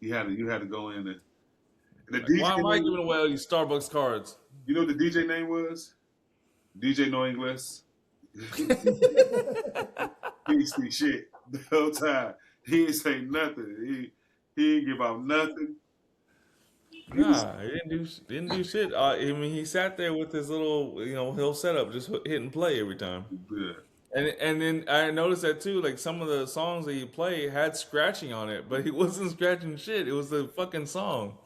you had to go in there. The Like, DJ why am I giving away all these Starbucks cards? You know what the DJ name was? DJ No English. He didn't speak shit the whole time. He didn't say nothing. He didn't give out nothing. Nah, he didn't do shit. I mean, he sat there with his little, he'll set up, just hitting play every time. Yeah. And then I noticed that too. Like some of the songs that he played had scratching on it, but he wasn't scratching shit. It was the fucking song.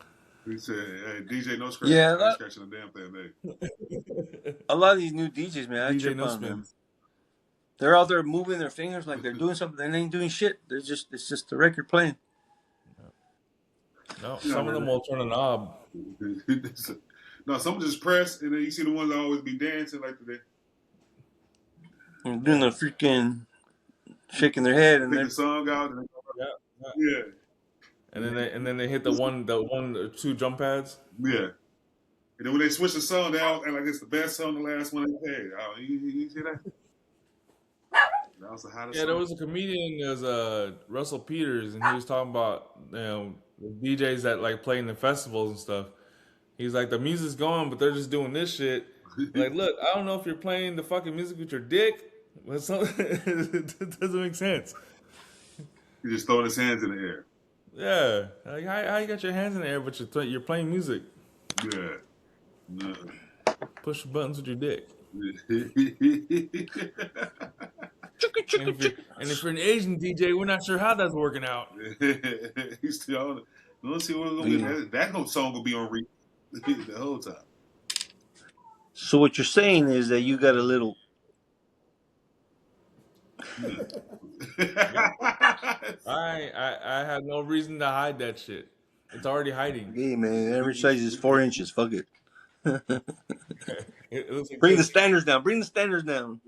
He said, "Hey, DJ no scratch. Yeah, I ain't scratching a damn thing, man." A lot of these new DJs, man, I DJ trip no on them. spins. They're out there moving their fingers like they're doing something. They ain't doing shit. It's just the record playing. No, some of them will turn a knob. No, some just press, and then you see the ones that always be dancing like that. And doing the freaking shaking their head and Pick they're the song out. And yeah. And then they hit the one or two jump pads. Yeah. And then when they switch the song, they all and like it's the best song, the last one they played. Oh, you see that? That was the hottest song. There was a comedian, Russell Peters, and he was talking about DJs that like play in the festivals and stuff. He's like, the music's going, but they're just doing this shit. Like, look, I don't know if you're playing the fucking music with your dick, but it doesn't make sense. He's just throwing his hands in the air. Yeah, like how you got your hands in the air, but you're playing music? Yeah, no. Push the buttons with your dick. And if you're an Asian DJ, we're not sure how that's working out. He's still on it. Let's see what's gonna be. That whole song will be on repeat the whole time. So what you're saying is that you got a little. I have no reason to hide that shit. It's already hiding. Hey man, every size is 4 inches. Fuck it. It looks like Bring the standards down. Bring the standards down.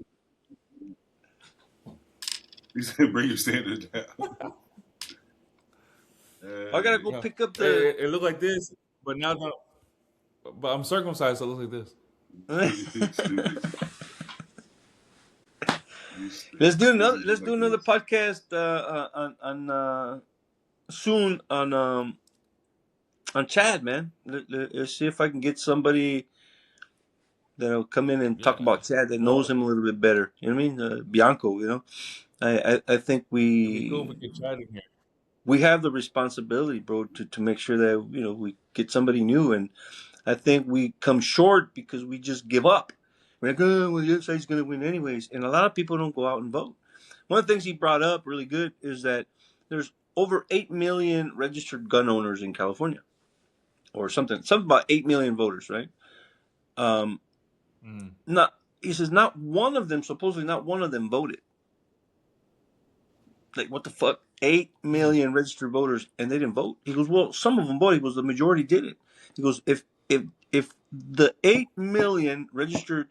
He said, "Bring your standards down." I gotta go pick up the. It looked like this, but now, but I'm circumcised, so it looks like this. Let's do another podcast on soon on Chad, man. Let's see if I can get somebody that'll come in and talk about Chad that knows him a little bit better. You know what I mean? Bianco, you know. I think It'd be cool if we get Chad in here. we have the responsibility, bro, to make sure that we get somebody new, and I think we come short because we just give up. We're like, oh, well, the other side's going to win anyways, and a lot of people don't go out and vote. One of the things he brought up really good is that there's over 8 million registered gun owners in California, or something about 8 million voters, right? He says not one of them voted. Like, what the fuck? 8 million registered voters, and they didn't vote. He goes, well, some of them voted. He goes, the majority did it. He goes, if the 8 million registered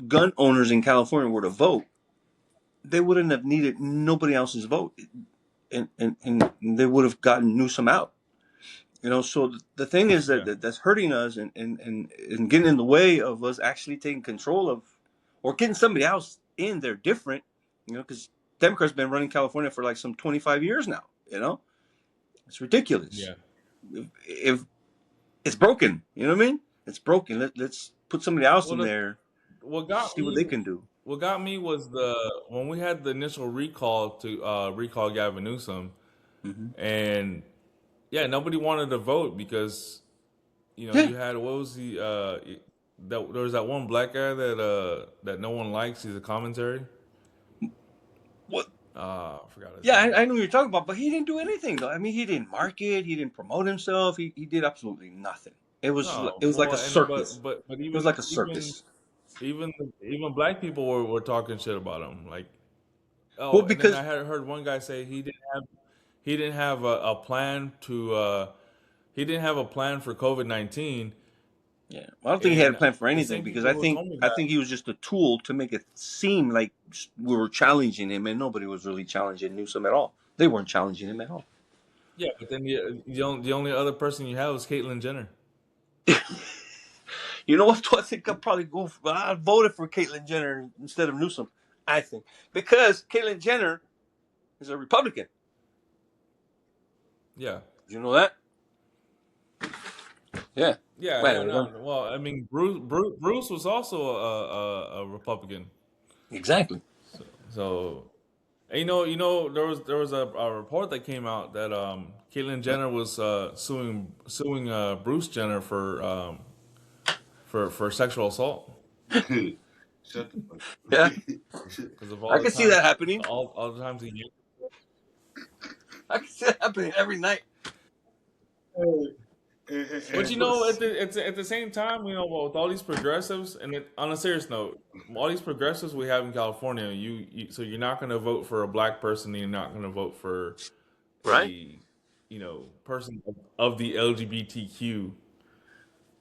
gun owners in California were to vote, they wouldn't have needed nobody else's vote, and they would have gotten Newsom out. So the thing is that's hurting us and getting in the way of us actually taking control of, or getting somebody else in there different, because Democrats been running California for like some 25 years now. It's ridiculous. Yeah. If it's broken, you know what I mean? It's broken. Let's put somebody else in there. See what they can do. What got me was when we had the initial recall to recall Gavin Newsom, and nobody wanted to vote because you had there was that one black guy that no one likes. He's a commentary. What? I forgot his name. I know what you're talking about, but he didn't do anything though. I mean, he didn't market, he didn't promote himself, he did absolutely nothing. It was like a circus. But even, it was like a circus. even black people were talking shit about him. Like, Well, oh, and then I because had heard one guy say he didn't have a plan to he didn't have a plan for COVID-19, yeah, I don't think he had a and plan for the anything same because people who told me I that. think he was just a tool to make it seem like we were challenging him, and nobody was really challenging Newsom at all. They weren't challenging him at all. Yeah, but then the only other person you have is Caitlyn Jenner. You know what? I think I'll probably go. I voted for Caitlyn Jenner instead of Newsom. I think because Caitlyn Jenner is a Republican. Yeah. Did you know that? Yeah. Yeah, Well, yeah, anyway, no. Well, I mean, Bruce was also a Republican. exactly. So, and there was a report that came out that Caitlyn Jenner was suing Bruce Jenner for sexual assault Shut the fuck Yeah, up. because of I can see that happening. all the times he. I can see that happening every night. But at the same time, with all these progressives, and on a serious note, all these progressives we have in California, so you're not going to vote for a black person, and you're not going to vote for Right? a, person of the LGBTQ.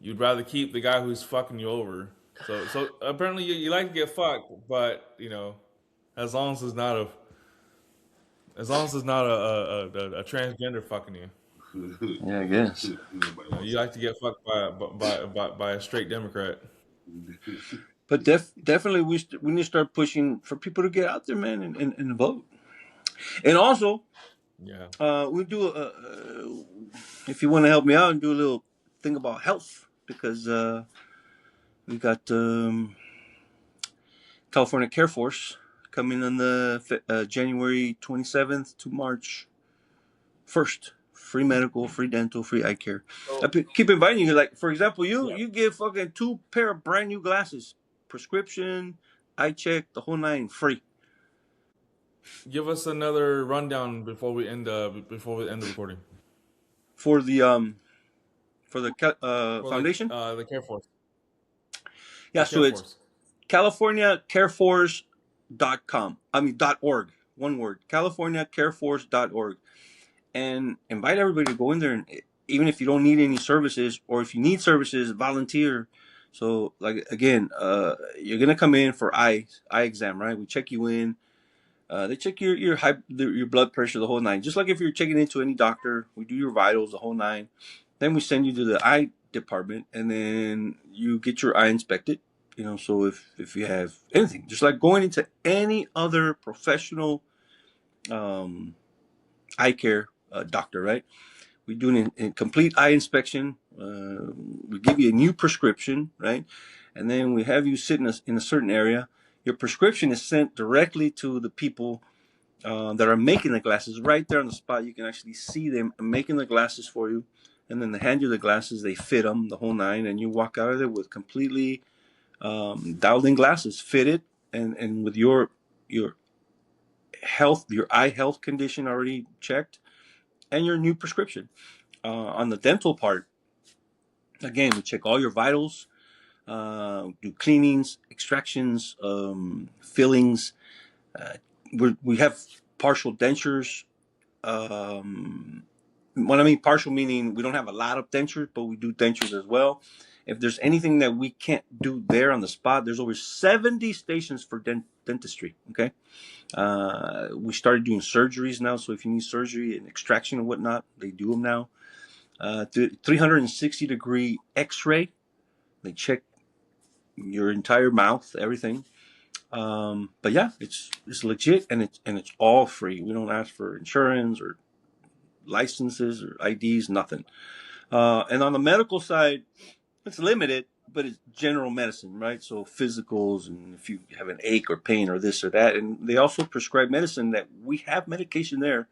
You'd rather keep the guy who's fucking you over. So apparently you like to get fucked, but as long as it's not a a transgender fucking you. Yeah, I guess. You like to get fucked by a straight Democrat. But definitely, we need to start pushing for people to get out there, man, and vote. And also, Yeah. we do if you want to help me out and do a little thing about health because we got California Care Force coming on the January 27th to March 1st. Free medical, free dental, free eye care. I keep inviting you. Like, for example, you give fucking 2 pair of brand new glasses, prescription, eye check, the whole 9, free. Give us another rundown before we end the recording. For the For foundation. the Care Force. Yeah, The so Care it's Force. CaliforniaCareForce.com. I mean .org. One word. CaliforniaCareForce.org. And invite everybody to go in there, and even if you don't need any services, or if you need services, volunteer. So, like, again, you're gonna come in for eye exam, right? We check you in. They check your blood pressure, the whole 9. Just like if you're checking into any doctor, we do your vitals, the whole 9. Then we send you to the eye department, and then you get your eye inspected. So if you have anything, just like going into any other professional eye care doctor, right? We do a complete eye inspection. We give you a new prescription, right? And then we have you sit in a certain area. Your prescription is sent directly to the people that are making the glasses right there on the spot. You can actually see them making the glasses for you. And then they hand you the glasses, they fit them, the whole 9, and you walk out of there with completely dialed in glasses, fitted, and with your health, your eye health condition already checked, and your new prescription. On the dental part, again, we check all your vitals, do cleanings, extractions, fillings. We have partial dentures. What I mean partial meaning we don't have a lot of dentures, but we do dentures as well. If there's anything that we can't do there on the spot, there's over 70 stations for dentistry. Okay. We started doing surgeries now. So if you need surgery and extraction and whatnot, they do them now. 360-degree x-ray. They check your entire mouth, everything. But yeah, it's legit, and it's all free. We don't ask for insurance or licenses or IDs, nothing. And on the medical side, it's limited, but it's general medicine, right? So physicals, and if you have an ache or pain or this or that. And they also prescribe medicine that we have medication there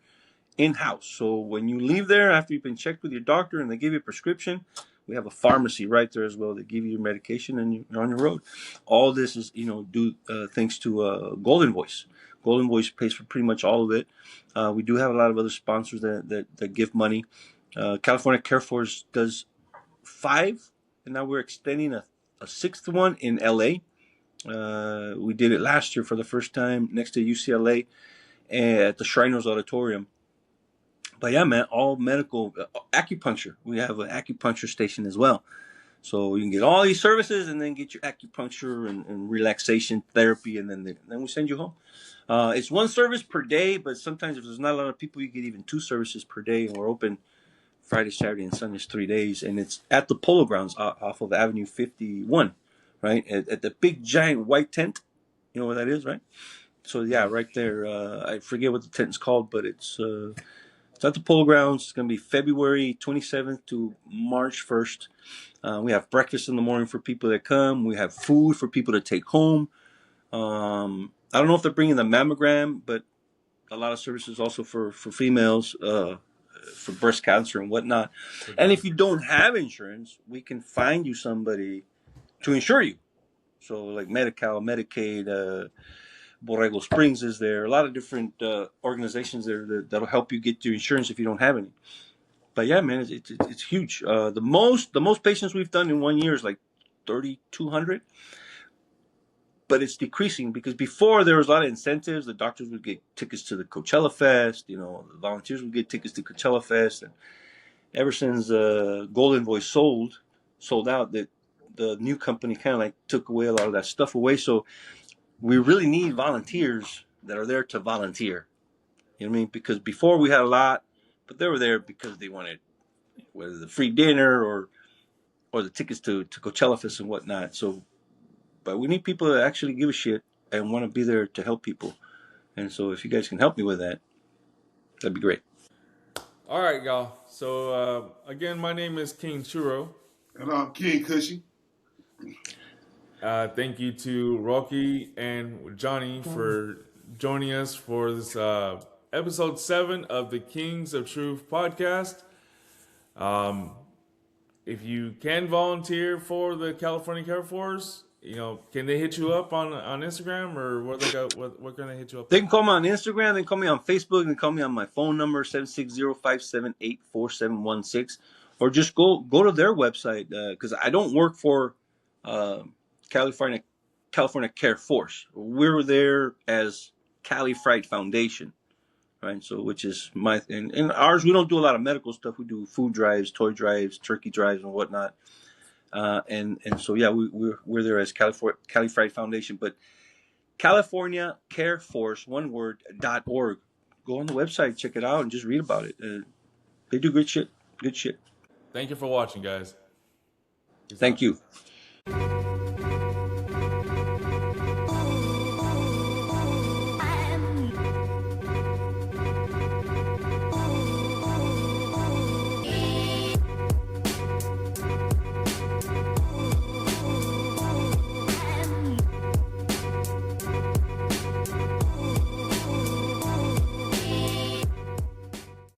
in-house. So when you leave there after you've been checked with your doctor and they give you a prescription, we have a pharmacy right there as well. They give you your medication and you're on your road. All this is, thanks to Golden Voice. Golden Voice pays for pretty much all of it. We do have a lot of other sponsors that give money. California Care Force does 5, and now we're extending a 6th one in LA. We did it last year for the first time next to UCLA at the Shriners Auditorium. But yeah, man, all medical acupuncture. We have an acupuncture station as well. So you can get all these services and then get your acupuncture and relaxation therapy, and then we send you home. It's one service per day, but sometimes if there's not a lot of people, you get even 2 services per day. And we're open Friday, Saturday, and Sundays 3 days. And it's at the Polo Grounds off of Avenue 51, right? At the big giant white tent. You know where that is, right? So yeah, right there. I forget what the tent is called, but it's at the Polo Grounds. It's going to be February 27th to March 1st. We have breakfast in the morning for people that come. We have food for people to take home. I don't know if they're bringing the mammogram, but a lot of services also for females for breast cancer and whatnot. And if you don't have insurance, we can find you somebody to insure you. So like Medi-Cal, Medicaid, Borrego Springs is there. A lot of different organizations there that'll help you get your insurance if you don't have any. But yeah, man, it's huge. The most patients we've done in 1 year is like 3,200. But it's decreasing because before there was a lot of incentives. The doctors would get tickets to the Coachella Fest. You know, the volunteers would get tickets to Coachella Fest. And ever since Golden Voice sold out, that the new company kind of like took away a lot of that stuff away. So we really need volunteers that are there to volunteer. You know what I mean? Because before we had a lot, but they were there because they wanted whether the free dinner or the tickets to Coachella Fest and whatnot. So, but we need people that actually give a shit and want to be there to help people. And so if you guys can help me with that, that'd be great. All right, y'all. So again, my name is King Churro. And I'm King Cushy. Thank you to Roqui and Johnny for joining us for this episode 7 of the Kings of Truth podcast. If you can volunteer for the California Care Force, you know, can they hit you up on Instagram, or what can they hit you up? They can call me on Instagram. They can call me on Facebook. They can call me on my phone number 760-578-4716, or just go to their website because I don't work for California Care Force. We're there as Cali Fried Foundation, right? So which is and ours. We don't do a lot of medical stuff. We do food drives, toy drives, turkey drives, and whatnot. And so yeah, we're there as Cali Fried Foundation, but California Care Force, one word, .org. Go on the website, check it out, and just read about it. They do good shit. Good shit. Thank you for watching, guys. Thank you.